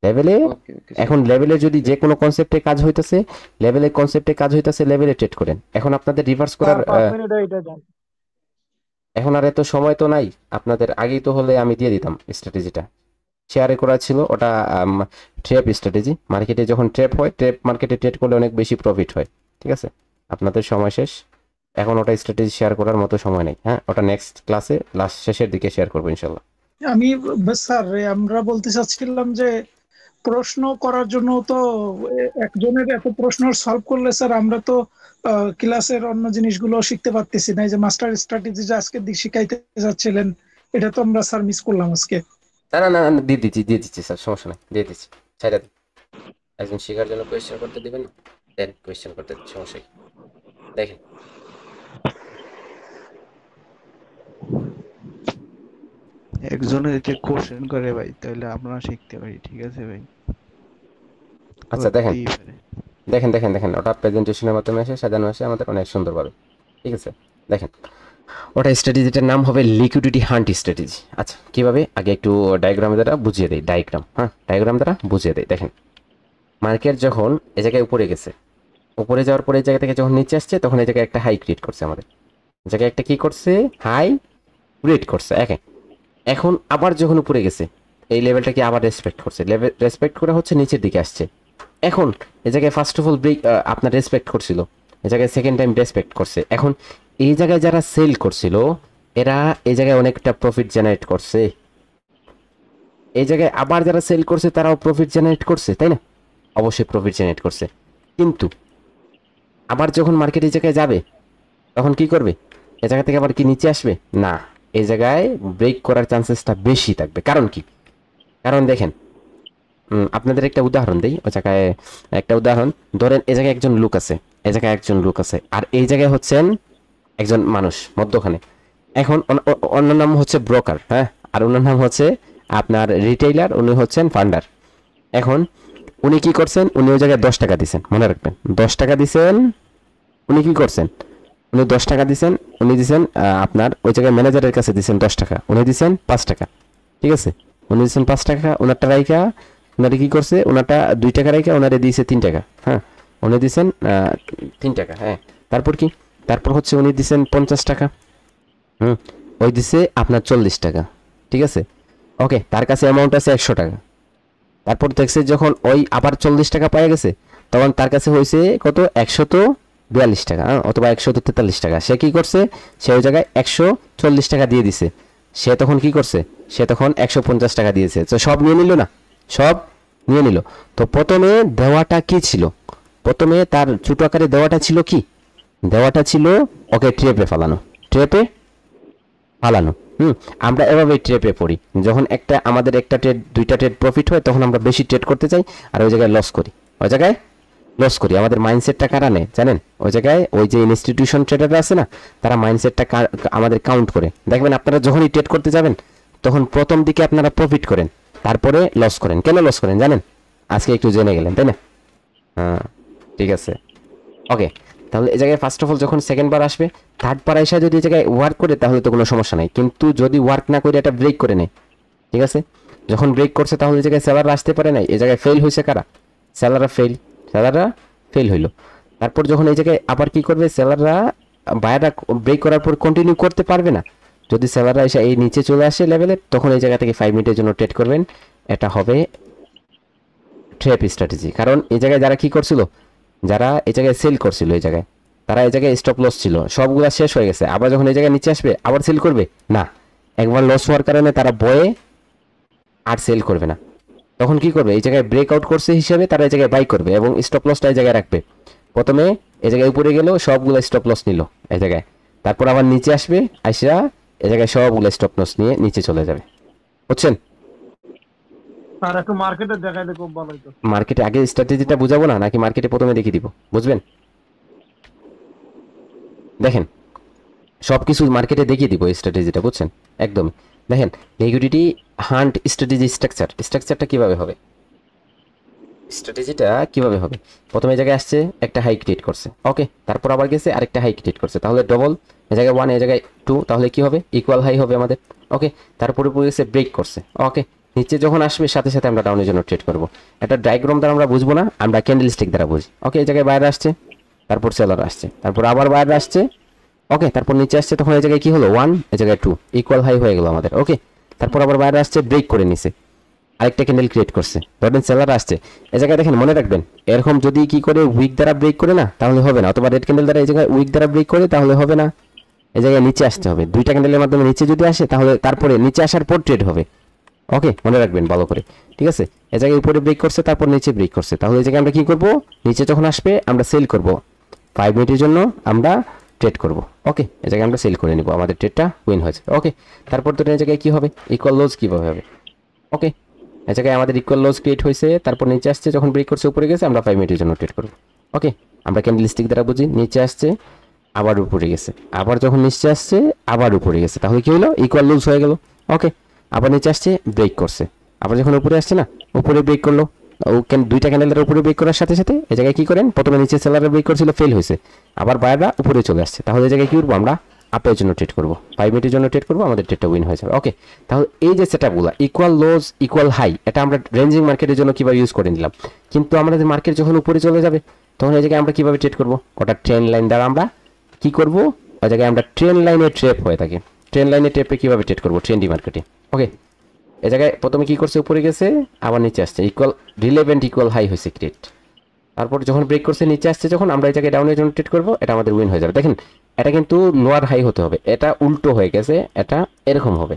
লেভেলে ওকে ওকে এখন লেভেলে যদি যে কোনো কনসেপ্টে কাজ হইতাছে, লেভেলে ট্রেড করেন। এখন আপনাদের রিভার্স করার এখন আর এত সময় তো নাই আপনাদের, আগেই তো হলে আমি দিয়ে দিতাম স্ট্র্যাটেজিটা, শেয়ারে করা ছিল ওটা। ট্র্যাপ স্ট্র্যাটেজি, মার্কেটে যখন ট্র্যাপ হয়, ট্র্যাপ মার্কেটে ট্রেড করলে অনেক বেশি প্রফিট হয়, ঠিক আছে? আপনাদের সময় শেষ, এখন ওটা স্ট্র্যাটেজি শেয়ার করার মতো সময় নেই। হ্যাঁ, ওটা নেক্সট ক্লাসে লাস্ট শেষের দিকে শেয়ার করবো ইনশাল্লাহ। আমি স্যার আমরা বলতে চাচ্ছিলাম যে প্রশ্ন করার জন্য তো একজনের এত প্রশ্ন সলভ করলে স্যার আমরা তো ক্লাসের অন্য জিনিসগুলো শিখতে পারতেছি না। এই যে মাস্টার স্ট্র্যাটেজি যে আজকে শিখাইতে যাচ্ছিলেন, এটা তো আমরা স্যার মিস করলাম আজকে। না, দিয়ে দিচ্ছি স্যার, সমস্যা নেই, দিয়ে দিচ্ছি, ছাইড়া দিন। একজন শেখার জন্য কোয়েশ্চেন করতে দিবেন না, দেন কোয়েশ্চেন করতে, সমস্যা কি? দেখেন একজনের যে কোশ্চেন করে ভাই, তাহলে আমরা শিখতে পারি, ঠিক আছে ভাই? আচ্ছা, দেখেন করতেই পারে। দেখেন ওটা প্রেজেন্টেশনের মাধ্যমে এসে সাজানো আসে আমাদের অনেক সুন্দরভাবে, ঠিক আছে? দেখেন ওটা স্ট্র্যাটেজিটার নাম হবে লিকুইডিটি হান্ট স্ট্র্যাটেজি। আচ্ছা, কিভাবে, আগে একটু ডায়াগ্রাম দ্বারা বুঝিয়ে দেই, ডায়াগ্রাম দ্বারা বুঝিয়ে দেই। দেখেন মার্কেট যখন এ জায়গায় উপরে গেছে, উপরে যাওয়ার পরে এই জায়গা থেকে যখন নিচে আসছে তখন এই জায়গায় একটা হাই ক্রিয়েট করছে আমাদের, এই জায়গায় একটা কি করছে, হাই ক্রিয়েট করছে। এখন আবার যখন উপরে গেছে এই লেভেলটাকে আবার রেসপেক্ট করছে, লেভেল রেসপেক্ট করে হচ্ছে নিচের দিকে আসছে। এখন এই জায়গায় ফার্স্ট অফ অল ব্রেক আপনার রেসপেক্ট করছিল, এই জায়গায় সেকেন্ড টাইম রেসপেক্ট করছে। এখন এই জায়গায় যারা সেল করছিল এরা এই জায়গায় অনেকটা প্রফিট জেনারেট করছে, এই জায়গায় আবার যারা সেল করছে তারাও প্রফিট জেনারেট করছে, তাই না? অবশ্যই প্রফিট জেনারেট করছে। কিন্তু আবার যখন মার্কেট এই জায়গায় যাবে তখন কি করবে, এই জায়গা থেকে আবার কি নিচে আসবে না, এই জায়গায় ব্রেক করার চান্সেসটা বেশি থাকবে। কারণ কি, কারণ দেখেন আপনাদের একটা উদাহরণ দেই, ওই জায়গায় একটা উদাহরণ ধরেন, এই জায়গায় একজন লোক আছে, এই জায়গায় একজন লোক আছে, আর এই জায়গায় হচ্ছেন একজন মানুষ মধ্যখানে। এখন অন্য নাম হচ্ছে ব্রোকার, হ্যাঁ, আর ওনার নাম হচ্ছে আপনার রিটেইলার, উনি হচ্ছেন ফান্ডার। এখন উনি কি করছেন, উনি ওই জায়গায় 10 টাকা দিচ্ছেন, মনে রাখবেন 10 টাকা দিচ্ছেন। উনি কি করছেন, উনি 10 টাকা দিচ্ছেন, উনি দিচ্ছেন আপনার ওই জায়গায় ম্যানেজারের কাছে দিচ্ছেন 10 টাকা, উনি দিচ্ছেন 5 টাকা, ঠিক আছে? উনি দিচ্ছেন 5 টাকা, ওনারটা রাইকা ওনারে কি করছে, ওনারটা 2 টাকা রাইকা ওনারে দিয়েছে 3 টাকা, হ্যাঁ, উনি দিচ্ছেন 3 টাকা, হ্যাঁ। তারপর কি, তারপর হচ্ছে উনি দিচ্ছেন 50 টাকা, ওই দিছে আপনার 40 টাকা, ঠিক আছে? ওকে, তার কাছে অ্যামাউন্ট আছে 100 টাকা। তারপর দেখছে যখন ওই আবার 40 টাকা পাওয়া গেছে তখন তার কাছে হয়েছে কত, 142 টাকা, অথবা 143 টাকা। সে কি করছে, সে ওই জায়গায় 140 টাকা দিয়ে দিছে। সে তখন কি করছে, সে তখন 150 টাকা দিয়েছে। তো সব নিয়ে নিল না, সব নিয়ে নিল। তো প্রথমে দেওয়াটা কি ছিল, প্রথমে তার ছোট আকারে দেওয়াটা ছিল কি, দেওয়াটা ছিল ওকে ট্রেপে ফালানো, ট্রেপে ফালানো। আমরা এভাবে ট্রেপে পড়ি, যখন আমাদের একটা ট্রেড 2টা ট্রেড প্রফিট হয় তখন আমরা বেশি ট্রেড করতে চাই আর ওই জায়গায় লস করি, ওই জায়গায় লস করি। আমাদের মাইন্ডসেটটা কারা নেয় জানেন, ওই জায়গায় ওই যে ইনস্টিটিউশন ট্রেডাররা আছে না, তারা মাইন্ডসেটটা আমাদের কাউন্ট করে। দেখবেন আপনারা যখনই ট্রেড করতে যাবেন তখন প্রথম দিকে আপনারা প্রফিট করেন, তারপরে লস করেন। কেন লস করেন জানেন, আজকে একটু জেনে গেলেন, তাই না? হ্যাঁ, ঠিক আছে, ওকে। তাহলে এই জায়গায় ফার্স্ট অফ অল যখন সেকেন্ড বার আসবে, থার্ড বার এসে যদি এই জায়গায় ওয়ার্ক করে তাহলে তো কোনো সমস্যা নাই, কিন্তু যদি ওয়ার্ক না করে এটা ব্রেক করে নেয়, ঠিক আছে? যখন ব্রেক করছে তাহলে এই জায়গায় সেলাররা আসতে পারে নাই, এই জায়গায় ফেল হয়েছে কারা, সেলাররা ফেল হইলো। তারপর যখন এই জায়গায় আবার কি করবে, সেলাররা বায়াররা ব্রেক করার পর কন্টিনিউ করতে পারবে না। যদি সেলাররা এসে এই নিচে চলে আসে লেভেলে, তখন এই জায়গা থেকে 5 মিনিটের জন্য ট্রেড করবেন, এটা হবে ট্র্যাপ স্ট্র্যাটেজি। কারণ এই জায়গায় যারা কি করছিল, যারা এই জায়গায় সেল করছিল, এই জায়গায় তারা এই জায়গায় স্টপ লস ছিল, সবগুলা শেষ হয়ে গেছে। আবার যখন এই জায়গায় নিচে আসবে আবার সেল করবে না, একবার লস হওয়ার কারণে তারা বয়ে আর সেল করবে না। তখন কি করবে, এই জায়গায় ব্রেকআউট করছে হিসেবে তারা এই জায়গায় বাই করবে এবং স্টপ লসটা এই জায়গায় রাখবে। প্রথমে এই জায়গায় উপরে গেল, সবগুলো স্টপ লস নিল এই জায়গায়, তারপর আবার নিচে আসবে, আইসা এই জায়গায় সবগুলো স্টপ লস নিয়ে নিচে চলে যাবে, বুঝছেন? আর একটু মার্কেটে দেখাইলে খুব ভালো হতো। মার্কেটে আগে স্ট্র্যাটেজিটা বুঝাবো না, নাকি মার্কেটে প্রথমে দেখিয়ে দিব, বুঝবেন? দেখেন সবকিছু মার্কেটে দেখিয়ে দিব স্ট্র্যাটেজিটা, বুঝছেন? একদমই। দেখেন লিকুইডিটি হান্ট স্ট্র্যাটেজি, স্ট্রাকচারটা কিভাবে হবে, স্ট্র্যাটেজিটা কিভাবে হবে। প্রথমে জায়গায় আসছে একটা হাই ক্রিয়েট করছে, ওকে, তারপর আবার গেছে আরেকটা হাই ক্রিয়েট করছে, তাহলে ডবল, এই জায়গায় 1, এই জায়গায় 2, তাহলে কি হবে, ইকুয়াল হাই হবে আমাদের, ওকে। তারপরে উপরে গেছে ব্রেক করছে, ওকে। নিচে যখন আসবে সাথে সাথে আমরা ডাউনের জন্য ট্রেড করব। এটা ডায়াগ্রাম দ্বারা আমরা বুঝবো না, আমরা ক্যান্ডেল স্টিক দ্বারা বুঝি, ওকে। এই জায়গায় বাইরে আসছে, তারপর সেলার আসছে, তারপর আবার বাইরে আসছে, ওকে, তারপর নিচে আসছে, তখন এই জায়গায় কি হলো, 1, এই জায়গায় 2, ইকুয়াল হাই হয়ে গেল আমাদের, ওকে। তারপর আবার বাইরে আসছে, ব্রেক করে নিছে, আরেকটা ক্যান্ডেল ক্রিয়েট করছে, ধরেন সেলার আসছে। এই জায়গায় দেখেন, মনে রাখবেন এরকম যদি কি করে উইক দ্বারা ব্রেক করে না তাহলে হবে না, অথবা রেড ক্যান্ডেল দ্বারা এই জায়গায় উইক দ্বারা ব্রেক করে তাহলে হবে না, এই জায়গায় নিচে আসতে হবে। 2টা ক্যান্ডেলের মাধ্যমে নিচে যদি আসে তাহলে তারপরে নিচে আসার পর ট্রেড হবে, ওকে, মনে রাখবেন ভালো করে, ঠিক আছে? এই জায়গায় উপরে ব্রেক করছে, তারপর নিচে ব্রেক করছে, তাহলে এই জায়গায় আমরা কি করব, নিচে যখন আসবে আমরা সেল করব, 5 মিনিটের জন্য আমরা ট্রেড করব, ওকে। এই জায়গায় আমরা সেল করে নিব, আমাদের ট্রেডটা উইন হয়েছে, ওকে। তারপর তো এই জায়গায় কি হবে, ইকুয়াল লস কিভাবে হবে, ওকে। এই জায়গায় আমাদের ইকুয়াল লস ক্রিয়েট হয়েছে, তারপর নিচে আসছে, যখন ব্রেক করছে উপরে গেছে, আমরা 5 মিনিটের জন্য ট্রেড করব, ওকে। আমরা ক্যান্ডেল স্টিক দ্বারা বুঝি, নিচে আসছে আবার উপরে গেছে, আবার যখন নিচে আসছে আবার উপরে গেছে, তাহলে কি হলো, ইকুয়াল লস হয়ে গেল, ওকে। আবার নিচে আসছে, ব্রেক করছে, আবার যখন উপরে আসছে না, উপরে ব্রেক করলো, 2টা ক্যান্ডেলের উপরে ব্রেক করার সাথে সাথে এই জায়গায় কি করেন, প্রথমে নিচে সেলারে ব্রেক করছিল, ফেল হয়েছে, আবার বায়াররা উপরে চলে আসছে, তাহলে এই জায়গায় কি করবো, আমরা আপের জন্য ট্রেড করব, 5 মিনিটের জন্য ট্রেড করব, আমাদের ট্রেডটা উইন হয়ে যাবে, ওকে। তাহলে এই যে সেটআপগুলো ইকুয়াল লস ইকুয়াল হাই, এটা আমরা রেঞ্জিং মার্কেটের জন্য কিভাবে ইউজ করে নিলাম। কিন্তু আমাদের মার্কেট যখন উপরে চলে যাবে তখন এই জায়গায় আমরা কিভাবে ট্রেড করব? ওটা ট্রেন লাইন দ্বারা আমরা কি করব? ওই জায়গায় আমরা ট্রেন লাইনে ট্রেপ হয়ে থাকি। ট্রেন লাইনে ট্রেপে কিভাবে ট্রেড করব? ট্রেন্ডি মার্কেটে। ওকে, এই জায়গায় প্রথমে কি করছে? উপরে গেছে, আবার নিচে আসছে, ইকুয়াল রিলেভেন্ট ইকুয়াল হাই হয়েছে ক্রিয়েট। তারপর যখন ব্রেক করছে নিচে আসছে, যখন আমরা এই জায়গায় ডাউনের জন্য ট্রেড করবো, এটা আমাদের উইন হয়ে যাবে। দেখেন এটা কিন্তু লোয়ার হাই হতে হবে, এটা উল্টো হয়ে গেছে, এটা এরকম হবে।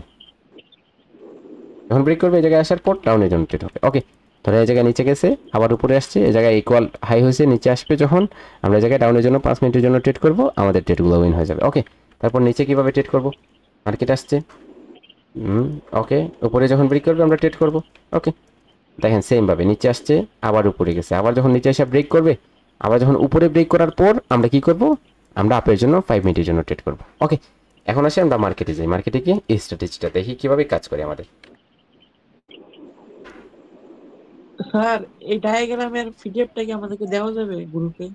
যখন ব্রেক করবে এই জায়গায় আসার পর ডাউনের জন্য ট্রেড হবে। ওকে, ধরে এই জায়গায় নিচে গেছে, আবার উপরে আসছে, এই জায়গায় ইকুয়াল হাই হয়েছে, নিচে আসবে যখন আমরা এই জায়গায় ডাউনের জন্য 5 মিনিটের জন্য ট্রেড করবো, আমাদের ট্রেডগুলো উইন হয়ে যাবে। ওকে, তারপর নিচে কিভাবে ট্রেড করব? মার্কেট আসছে, ওকে, উপরে যখন ব্রেক করবে আমরা ট্রেড করব। ওকে, দেখেন সেম ভাবে নিচে আসছে, আবার উপরে গেছে, আবার যখন নিচে এসে ব্রেক করবে, আবার যখন উপরে ব্রেক করার পর আমরা কি করব? আমরা আপের জন্য 5 মিনিটের জন্য ট্রেড করব। ওকে, এখন আসি আমরা মার্কেটে যাই। মার্কেটে গিয়ে এই স্ট্র্যাটেজিটা দেখি কিভাবে কাজ করে আমাদের। স্যার এই ডায়াগ্রামের পিডিএফটা কি আমাদেরকে দেওয়া যাবে গ্রুপে?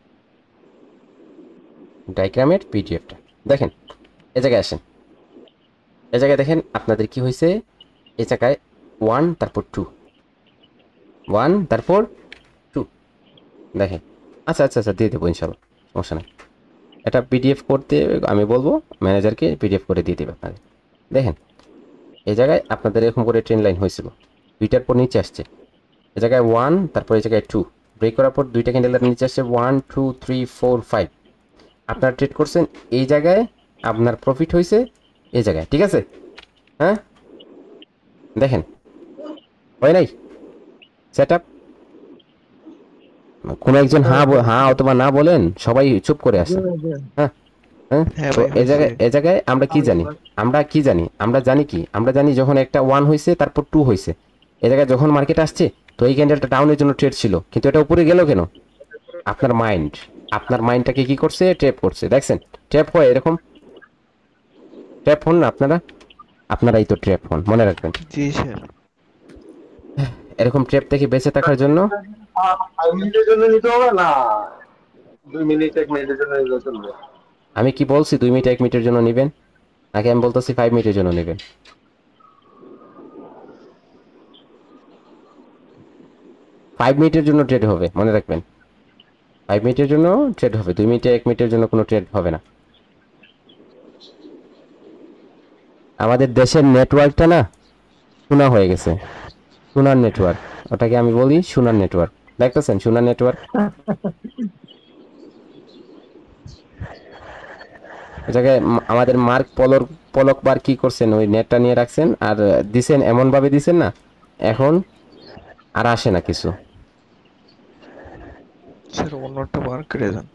ডায়াগ্রামের পিডিএফটা দেখেন, এই জায়গায় আসেন, এই জায়গায় দেখেন আপনাদের কি হয়েছে, এই জায়গায় 1 তারপর 2, 1 তারপর 2 দেখেন। আচ্ছা আচ্ছা আচ্ছা, দিয়ে দেবো ইনশাল্লাহ, সমস্যা নেই। এটা পিডিএফ করতে আমি বলবো ম্যানেজারকে, পিডিএফ করে দিয়ে দেবে আপনাদের। দেখেন এই জায়গায় আপনাদের এরকম করে ট্রেন লাইন হয়েছিল, দুইটার পর নিচে আসছে, এই জায়গায় 1 তারপর এই জায়গায় 2, ব্রেক করার পর দুইটা ক্যান্ডেলের নিচে আসছে 1 2 3 4 5। আপনারা ট্রেড করছেন এই জায়গায়, আপনার প্রফিট হয়েছে এই জায়গায়, ঠিক আছে? হ্যাঁ দেখেন হয় নাই সেট আপ? কোনো একজন হ্যাঁ অথবা না বলেন, সবাই চুপ করে আসেন। হ্যাঁ হ্যাঁ, হ্যাঁ তো ভাই, এই জায়গায় হয়েছে। এই জায়গায় আমরা কি জানি? আমরা জানি কি? আমরা জানি যখন একটা 1 হয়েছে তারপর 2 হয়েছে, এই জায়গায় যখন মার্কেট আসছে, তো এই ক্যান্ডেলটা ডাউনের জন্য ট্রেড ছিল, কিন্তু এটা উপরে গেল কেন? আপনার মাইন্ডটাকে কি করছে? ট্র্যাপ করছে। দেখছেন ট্র্যাপ হয় এরকম, ট্র্যাপ হন না আপনারাই তো ট্র্যাপ হন, মনে রাখবেন। জি স্যার। এরকম ট্র্যাপ থেকে বেঁচে থাকার জন্য 5 মিনিটের জন্য নিতে হবে না, 2 মিনিট 1 মিনিটের জন্য নিলে চলবে। আমি কি বলছি 2 মিনিট 1 মিনিটের জন্য নেবেন, নাকি আমি বলতেছি 5 মিনিটের জন্য নেবেন? 5 মিনিটের জন্য ট্রেড হবে, মনে রাখবেন। 5 মিনিটের জন্য ট্রেড হবে, 2 মিনিটে 1 মিনিটের জন্য কোনো ট্রেড হবে না। আমাদের দেশের নেটওয়ার্কটা না শোনা হয়ে গেছে, সোনার নেটওয়ার্ক, ওটাকে আমি বলি সোনার নেটওয়ার্ক। দেখতেছেন সোনার নেটওয়ার্ক? ওই জায়গায় আমাদের মার্ক পলক বার কি করছেন, ওই নেটটা নিয়ে রাখছেন আর দিছেন, এমন ভাবে দিছেন না, এখন আর আসে না কিছু। স্যার অন্যটা বার করে দেন।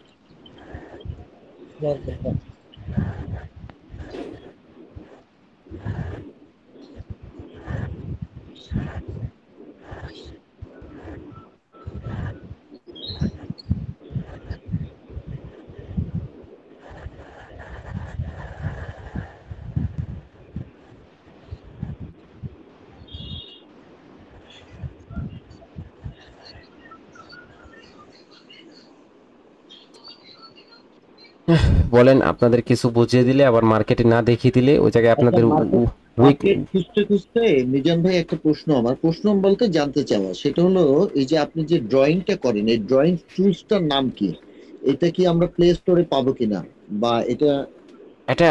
বলেন, আপনাদের কিছু বুঝিয়ে দিলে আবার মার্কেটে না দেখিয়ে দিলে ওই জায়গায় আপনাদের উইক। মার্কেট খুঁজতে খুঁজতে মিজান ভাই একটা প্রশ্ন বলতে জানতে চাওয়া, সেটা হলো এই যে আপনি যে ড্রয়িংটা করেন, এই ড্রয়িং টুলসটার নাম কি? এটা কি আমরা প্লে স্টোরে পাবো কিনা, বা এটা এটা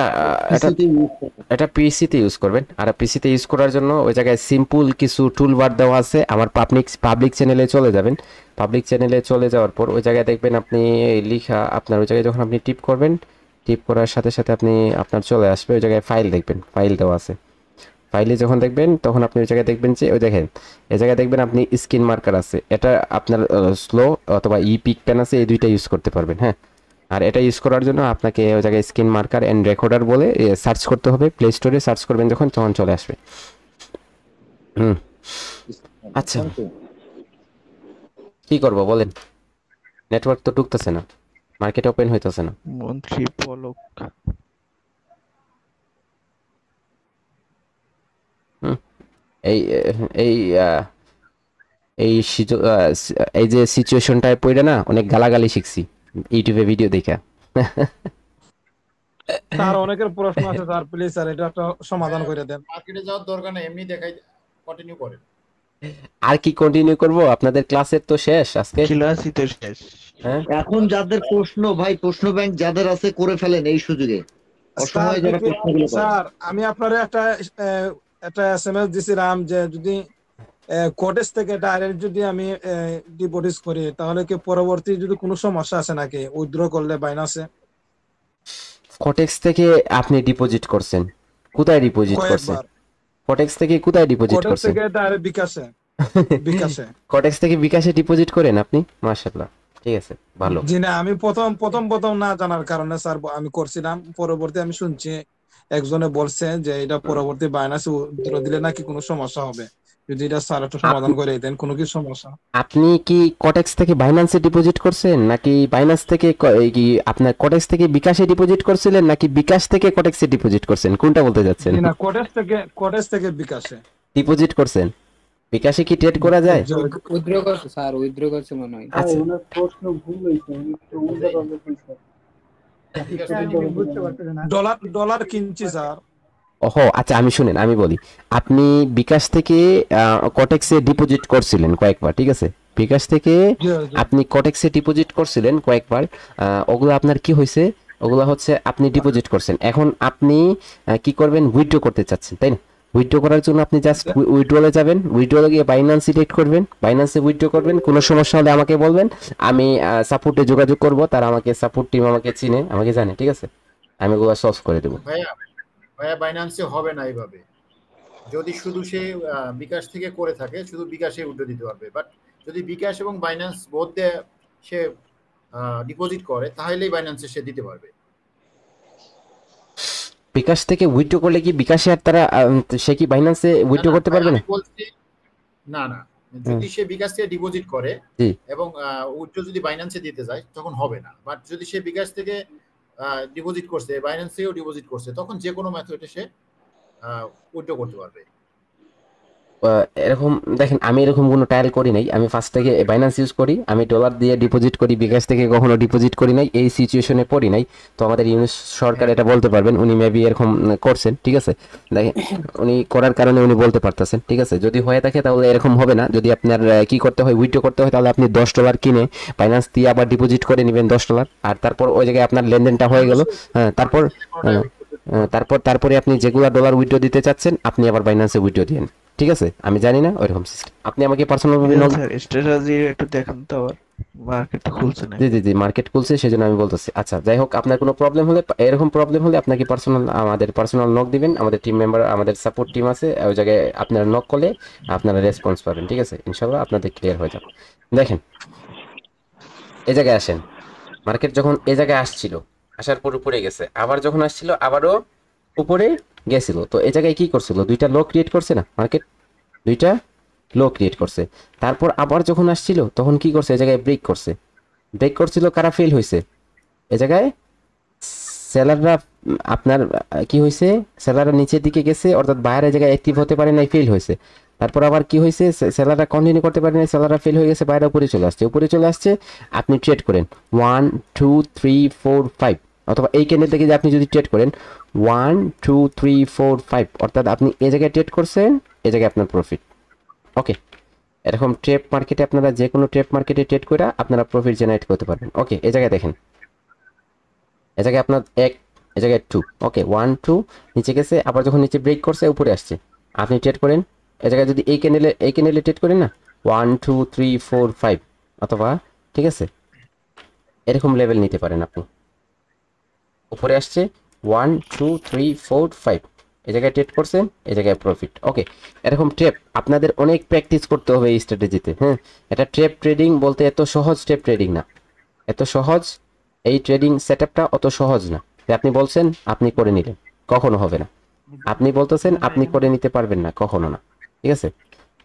এটা পিসিতে ইউজ করতে? এটা পিসিতে ইউজ করবেন। আর পিসিতে ইউজ করার জন্য ওই জায়গায় সিম্পল কিছু টুল বার দেওয়া আছে। আমার পাবলিক চ্যানেলে চলে যাবেন। পাবলিক চ্যানেলে চলে যাওয়ার পর ওই জায়গায় দেখবেন আপনি লিখা, আপনার ওই জায়গায় যখন আপনি টিপ করবেন, টিপ করার সাথে সাথে আপনি আপনার চলে আসবে ওই জায়গায় ফাইল দেখবেন, ফাইল দেওয়া আছে। ফাইলে যখন দেখবেন তখন আপনি ওই জায়গায় দেখবেন যে ওই দেখেন এই জায়গায় দেখবেন আপনি স্ক্রিন মার্কার আছে, এটা আপনার স্লো অথবা ই পিক পেন আছে, এই দুইটা ইউজ করতে পারবেন। হ্যাঁ, আর এটা ইউজ করার জন্য আপনাকে ওই জায়গায় স্ক্রিন মার্কার এন্ড রেকর্ডার বলে সার্চ করতে হবে, প্লে স্টোরে সার্চ করবেন যখন, তখন চলে আসবে। আচ্ছা কি করব বলেন, নেটওয়ার্ক তো ঢুকতেছে না, মার্কেট ওপেন হইতেছে না। মন্ত্রী পলক এই এই এই এই যে সিচুয়েশনটায় পড়ে না অনেক গালাগালি শিখছি ইউটিউবে ভিডিও দেখা। স্যার অনেকের প্রশ্ন আছে স্যার, প্লিজ স্যার এটা একটা সমাধান করে দেন। মার্কেটে যাওয়ার দরকার নেই, এমনি দেখাই, কন্টিনিউ করেন। আর কি কন্টিনিউ করব? আপনাদের ক্লাসের তো শেষ আজকে। ক্লাসই তো শেষ। হ্যাঁ এখন যাদের প্রশ্ন ভাই, প্রশ্ন ব্যাংক যাদের আছে করে ফেলেন এই সুযোগে, স্যার অসময়ে যারা প্রশ্নগুলো করেন। স্যার আমি আপনার একটা এসএমএস দিছিলাম যে যদি কোডেস থেকে ডাইরেক্ট যদি আমি ডিপোজিট করি তাহলে কি পরবর্তী যদি কোনো সমস্যা আছে নাকি উইথড্র করলে বাইনাসে? কটেক্স থেকে আপনি ডিপোজিট করছেন, কোথায় ডিপোজিট করছেন? কয়েকবার কটেক্স থেকে কোথায় ডিপোজিট কোডেস করছেন? থেকে ডাইরেক্ট বিকাশে বিকাশে কটেক্স থেকে বিকাশে ডিপোজিট করেন আপনি? মাশাআল্লাহ, ঠিক আছে, ভালো। জি না, আমি প্রথম না জানার কারণে স্যার আমি করছিলাম, পরবর্তী আমি শুনছি একজনে বলছে যে এটা পরবর্তী বাইনাসে উইথড্র দিলে নাকি কোনো সমস্যা হবে, যদি এটা স্যার একটু সমাধান করে দেন কোনো কি সমস্যা? আপনি কি কটেক্স থেকে বাইন্যান্সে ডিপোজিট করছেন নাকি বাইন্যান্স থেকে এই কি আপনার কটেক্স থেকে বিকাশে ডিপোজিট করছিলেন নাকি বিকাশ থেকে কটেক্সে ডিপোজিট করছেন, কোনটা বলতে যাচ্ছেন? জি না, কোডেস থেকে বিকাশে ডিপোজিট করছেন। বিকাশে কি ট্রেড করা যায়? উইথড্র করছে স্যার, উইথড্র করছে মনে হয়। আচ্ছা, ওনার প্রশ্ন ভুল হয়েছে, উনি একটু উল্টাপাল্টা বলছেন। ডলার কিনছি স্যার। ওহো আচ্ছা, আমি বলি, আপনি বিকাশ থেকে কটেক্সে ডিপোজিট করছিলেন কয়েকবার, ঠিক আছে? বিকাশ থেকে আপনি কটেক্সে ডিপোজিট করছিলেন কয়েকবার, ওগুলো আপনার কি হয়েছে? ওগুলো হচ্ছে আপনি ডিপোজিট করছেন, এখন আপনি কি করবেন? উইথড্র করতে চাচ্ছেন, তাই না? উইথড্র করার জন্য আপনি জাস্ট উইথড্রলে যাবেন, উইথড্রলে গিয়ে বাইন্যান্স সিলেক্ট করবেন, বাইন্যান্সে উইথড্র করবেন। কোনো সমস্যা হলে আমাকে বলবেন, আমি সাপোর্টে যোগাযোগ করব, তারা আমাকে সাপোর্ট টিম আমাকে চিনে, আমাকে জানে, ঠিক আছে? আমি ওগুলো সলভ করে দেবো। ভাইয়া বাইন্যান্সে হবে না এইভাবে। যদি শুধু সে বিকাশ থেকে করে থাকে, শুধু বিকাশে উইথড্র দিতে পারবে, বাট যদি বিকাশ এবং বাইন্যান্স বোথ দিয়ে সে ডিপোজিট করে তাহলেই বাইন্যান্সে সে দিতে পারবে। বিকাশ থেকে উইথড্র করলে কি বিকাশে আর তারা সে কি বাইন্যান্সে উইথড্র করতে পারবে না? না না, যদি সে বিকাশ থেকে ডিপোজিট করে জি, এবং উইথড্র যদি বাইন্যান্সে দিতে যায় তখন হবে না, বাট যদি সে বিকাশ থেকে ডিপোজিট করছে, বাইন্যান্সেও ডিপোজিট করছে, তখন যে কোনো মেথডে সে উইথড্র করতে পারবে। এরকম দেখেন, আমি এরকম কোনো ট্রায়াল করি নাই, আমি ফার্স্ট থেকে বাইন্যান্স ইউজ করি, আমি ডলার দিয়ে ডিপোজিট করি, বিকাশ থেকে কখনো ডিপোজিট করি নাই, এই সিচুয়েশনে পড়ি নাই। তো আমাদের ইউনুস সরকার এটা বলতে পারবেন, উনি মেবি এরকম করছেন, ঠিক আছে? দেখেন উনি করার কারণে উনি বলতে পারতেছেন, ঠিক আছে? যদি হয়ে থাকে তাহলে এরকম হবে না। যদি আপনার কি করতে হয়, উইথড্র করতে হয়, তাহলে আপনি $10 কিনে বাইন্যান্স দিয়ে আবার ডিপোজিট করে নেবেন $10, আর তারপর ওই জায়গায় আপনার লেনদেনটা হয়ে গেল। হ্যাঁ, তারপরে আপনি যেগুলা ডলার উইথড্র দিতে চাচ্ছেন আপনি আবার বাইন্যান্সে উইথড্র দিন, ঠিক আছে? আমি জানি না ওইরকম সিস্টেম, আপনি আমাকে পার্সোনাল ভাবে স্যার স্ট্র্যাটেজি একটু দেখেন তো, আবার মার্কেট খুলছে না। জি মার্কেট খুলছে, সেজন্য আমি বলতেছি। আচ্ছা, যাই হোক, আপনার কোনো প্রবলেম হলে, এরকম প্রবলেম হলে আপনাকে আমাদের পার্সোনাল নক দিবেন, আমাদের টিম মেম্বার, আমাদের সাপোর্ট টিম আছে, ওই জায়গায় আপনারা নক করলে আপনারা রেসপন্স পাবেন, ঠিক আছে? ইনশাআল্লাহ আপনাদের ক্লিয়ার হয়ে যাবে। দেখেন এই জায়গায় আসেন, মার্কেট যখন এই জায়গায় আসছিল, আসার পর উপরে গেছে, আবার যখন আসছিল আবারও উপরে গেছিল, তো এই জায়গায় কি করছিল? দুইটা লো ক্রিয়েট করছে না মার্কেট, দুইটা লো ক্রিয়েট করছে। তারপর আবার যখন আসছিল তখন কি করছে? এই জায়গায় ব্রেক করছিল, কারা ফেল হয়েছে? এই জায়গায় সেলাররা, আপনার কি হয়েছে? সেলাররা নিচের দিকে গেছে, অর্থাৎ বায়ারের জায়গায় অ্যাক্টিভ হতে পারে নাই, ফেল হয়েছে। তারপর আবার কি হয়েছে? সেলাররা কন্টিনিউ করতে পারে নাই, সেলাররা ফেল হয়ে গেছে, বায়ার উপরে চলে আসছে। আপনি ট্রেড করেন 1 2 3 4 5, অথবা এই ক্যান্ডেল থেকে যে আপনি যদি ট্রেড করেন 1 2 3 4 5, অর্থাৎ আপনি এই জায়গায় ট্রেড করছেন, এই জায়গায় আপনার প্রফিট। ওকে, এরকম ট্রেড মার্কেটে আপনারা যে কোনো ট্রেড মার্কেটে ট্রেড করে আপনারা প্রফিট জেনারেট করতে পারবেন। ওকে, এই জায়গায় দেখেন, এই জায়গায় আপনার 1, এই জায়গায় 2, ওকে 1 2 নিচে গেছে, আবার যখন নিচে ব্রেক করছে উপরে আসছে, আপনি ট্রেড করেন এই জায়গায়, যদি এই ক্যান্ডেলে ট্রেড করেন না 1 2 3 4 5, অথবা ঠিক আছে এরকম লেভেল নিতে পারেন আপনি। উপরে আসছে 1 2 3 4 5, এই জায়গায় ট্রেড করছেন, এই জায়গায় প্রফিট। ওকে, এরকম ট্রেপ আপনাদের অনেক প্র্যাকটিস করতে হবে এই স্ট্র্যাটেজিতে। হ্যাঁ, এটা ট্রেপ ট্রেডিং বলতে এত সহজ ট্রেপ ট্রেডিং না, এত সহজ এই ট্রেডিং সেটআপটা অত সহজ না। আপনি বলছেন আপনি করে নিলেন, কখনো হবে না। আপনি বলতেছেন আপনি করে নিতে পারবেন না, কখনো না, ঠিক আছে?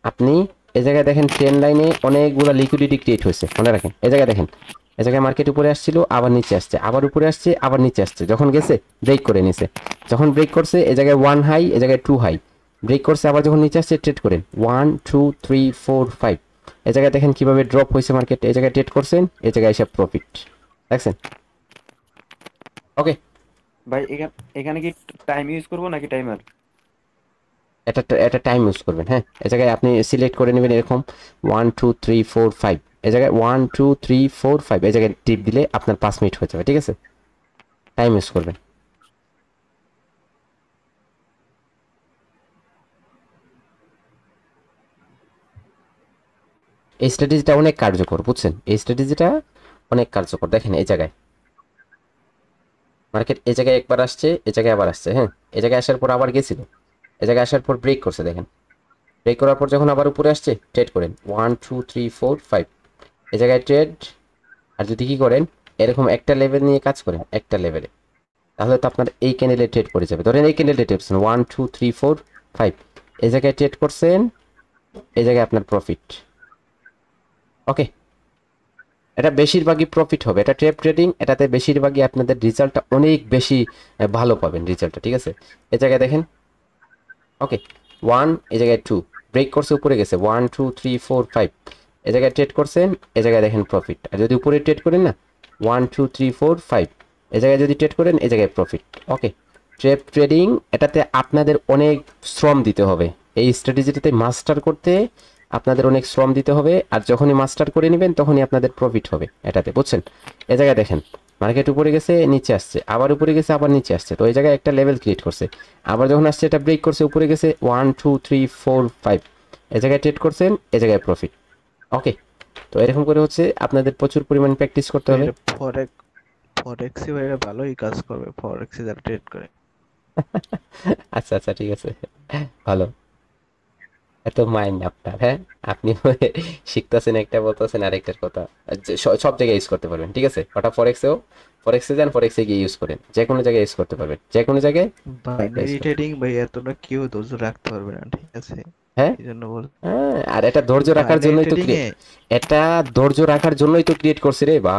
আপনি এই জায়গায় দেখেন ট্রেন্ড লাইনে অনেকগুলো লিকুইডিটি ক্রিয়েট হয়েছে, মনে রাখেন। এই জায়গায় দেখেন, এই জায়গায় মার্কেট উপরে আসছিল, আবার নিচে আসছে, আবার উপরে আসছে, আবার নিচে আসছে, যখন গেছে ব্রেক করে নিছে, যখন ব্রেক করছে এই জায়গায় 1 হাই, এই জায়গায় 2 হাই, ব্রেক করছে, আবার যখন নিচে আসছে ট্রেড করেন 1 2 3 4 5, এই জায়গায় দেখেন কিভাবে ড্রপ হয়েছে মার্কেট, এই জায়গায় ট্রেড করছেন, এই জায়গায় এসে প্রফিট দেখছেন। ওকে ভাই, এখানে কি টাইম ইউজ করব নাকি টাইমার? এটা টাইম ইউজ করবেন। হ্যাঁ, এই জায়গায় আপনি সিলেক্ট করে নেবেন এরকম 1 2 3 4 5, এই জায়গায় 1 2 3 4 5, এই জায়গায় টিপ দিলে আপনার 5 মিনিট হয়ে যাবে। ঠিক আছে, টাইম ইউজ করবেন। এই স্ট্র্যাটেজিটা অনেক কার্যকর, বুঝছেন? এই স্ট্র্যাটেজিটা অনেক কার্যকর। দেখেন এই জায়গায় মার্কেট এই জায়গায় একবার আসছে, এই জায়গায় আবার আসছে। হ্যাঁ, এই জায়গায় আসার পর আবার গেছিল, এই জায়গায় আসার পর ব্রেক করছে। দেখেন ব্রেক করার পর যখন আবার উপরে আসছে ট্রেড করেন 1 2 3 4 5, এই জায়গায় ট্রেড। আর যদি কি করেন এরকম একটা লেভেল নিয়ে কাজ করেন, একটা লেভেলে, তাহলে তো আপনার এই ক্যান্ডেলে ট্রেড করে যাবে। ধরেন এই ক্যান্ডেলে ট্রেড করছেন 1 2 3 4 5, এই জায়গায় ট্রেড করছেন, এই জায়গায় আপনার প্রফিট। ওকে, এটা বেশিরভাগই প্রফিট হবে, এটা ট্রেপ ট্রেডিং, এটাতে বেশিরভাগই আপনাদের রেজাল্টটা অনেক বেশি ভালো পাবেন রেজাল্টটা। ঠিক আছে, এই জায়গায় দেখেন ওকে 1, এই জায়গায় 2, ব্রেক করছে উপরে গেছে 1 2 3 4 5, এই জায়গায় ট্রেড করছেন, এই জায়গায় দেখেন প্রফিট। আর যদি উপরে ট্রেড করেন না 1 2 3 4 5, এই জায়গায় যদি ট্রেড করেন এই জায়গায় প্রফিট। ওকে, ট্রেপ ট্রেডিং এটাতে আপনাদের অনেক শ্রম দিতে হবে, এই স্ট্র্যাটেজিটাতে মাস্টার করতে আপনাদের অনেক শ্রম দিতে হবে। আর যখনই মাস্টার করে নেবেন তখনই আপনাদের প্রফিট হবে এটাতে, বুঝছেন? এই জায়গায় দেখেন মার্কেট উপরে গেছে, নিচে আসছে, আবার উপরে গেছে, আবার নিচে আসছে, তো এই জায়গায় একটা লেভেল ক্রিয়েট করছে। আবার যখন আসছে এটা ব্রেক করছে, উপরে গেছে 1 2 3 4 5, এই জায়গায় ট্রেড করছেন, এই জায়গায় প্রফিট। ওকে, তো এরকম করে হচ্ছে আপনাদের প্রচুর পরিমাণ প্র্যাকটিস করতে হবে। ফরেক্সে ভাই ভালোই কাজ করবে, ফরেক্সে যারা ট্রেড করে। আচ্ছা আচ্ছা, ঠিক আছে, ভালো। এত মাইন্ড আপনার। হ্যাঁ, আপনি শিখতেছেন একটা, বলতেছেন আরেকটার কথা, সব জায়গায় ইউজ করতে পারবেন। ঠিক আছে, ওটা ফরেক্সে যান, ফরেক্সে গিয়ে ইউজ করেন, যে কোনো জায়গায় ইউজ করতে পারবেন, যে কোনো জায়গায়। বাইনারি ট্রেডিং ভাই এতটা কেউ ধৈর্য রাখতে পারবে না, ঠিক আছে? হ্যাঁ, এইজন্য বল। হ্যাঁ, আর এটা ধৈর্য রাখার জন্যই তো এটা ধৈর্য রাখার জন্যই তো ক্রিয়েট করছে রে বা।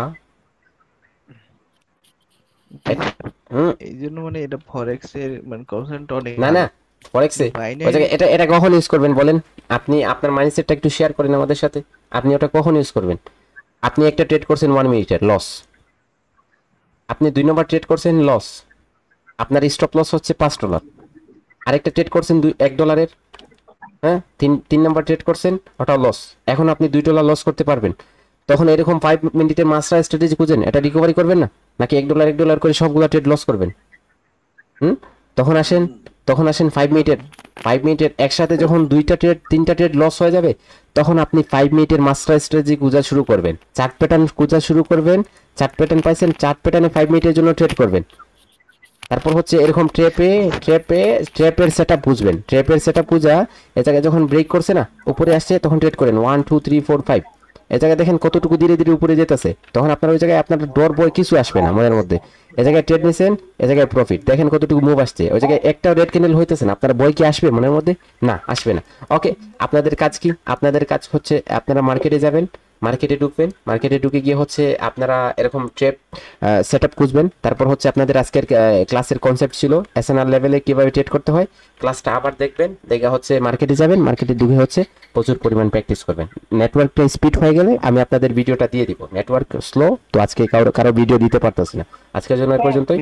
এই জন্য মানে এটা ফরেক্সের মানে কনসেন্ট অনেক না না, ফরেক্সে এটা এটা কখন ইউজ করবেন বলেন? আপনি আপনার মাইন্ডসেটটা একটু শেয়ার করেন আমাদের সাথে। আপনি ওটা কখন ইউজ করবেন? আপনি একটা ট্রেড করছেন 1 মিনিটের, লস। আপনি 2 নম্বর ট্রেড করছেন, লস। আপনার স্টপ লস হচ্ছে $5। আরেকটা ট্রেড করছেন $1, হ্যাঁ, 3 নম্বর ট্রেড করছেন, ওটাও লস। এখন আপনি $2 লস করতে পারবেন। তখন এরকম 5 মিনিটের মাস্টার স্ট্র্যাটেজি খুঁজেন, এটা রিকভারি করবেন না, নাকি $1 করে সবগুলো ট্রেড লস করবেন? তখন আসেন 5 মিনিটের একসাথে যখন 2টা ট্রেড 3টা ট্রেড লস হয়ে যাবে, তখন আপনি 5 মিনিটের মাস্টার স্ট্র্যাটেজি খোঁজা শুরু করবেন, চার্ট প্যাটার্ন খোঁজা শুরু করবেন। চার্ট প্যাটার্ন পাইছেন, চার্ট প্যাটার্নে 5 মিনিটের জন্য ট্রেড করবেন। তারপর হচ্ছে এরকম ট্র্যাপের সেটআপ বুঝবেন, ট্র্যাপের সেটআপ বুঝা এই জায়গায় যখন ব্রেক করছে না, উপরে আসছে, তখন ট্রেড করেন 1 2 3 4 5, এই জায়গায় দেখেন কতটুকু ধীরে ধীরে উপরে যেতেছে, তখন আপনার ওই জায়গায় আপনার ডর বয় কিছু আসবে না মনের মধ্যে। এই জায়গায় ট্রেড নিছেন, এই জায়গায় প্রফিট, দেখেন কতটুকু মুভ আসছে, ওই জায়গায় একটা রেড ক্যান্ডেল হইতেছে না, আপনার বয় কি আসবে মনের মধ্যে? না, আসবে না। ওকে, আপনাদের কাজ কি? আপনাদের কাজ হচ্ছে আপনারা মার্কেটে যাবেন, মার্কেটে ঢুকবেন, মার্কেটে ঢুকে গিয়ে হচ্ছে আপনারা এরকম ট্রেপ সেটআপ খুঁজবেন। তারপর হচ্ছে আপনাদের আজকের ক্লাসের কনসেপ্ট ছিল এসএনআর লেভেলে কিভাবে ট্রেড করতে হয়, ক্লাসটা আবার দেখবেন, দেখে হচ্ছে মার্কেটে যাবেন, মার্কেটে ঢুকে হচ্ছে প্রচুর পরিমাণ প্র্যাকটিস করবেন। নেটওয়ার্কটা স্পিড হয়ে গেলে আমি আপনাদের ভিডিওটা দিয়ে দিব। নেটওয়ার্ক স্লো, তো আজকে কারো ভিডিও দিতে পারতেছি না। আজকের জন্য এ পর্যন্তই।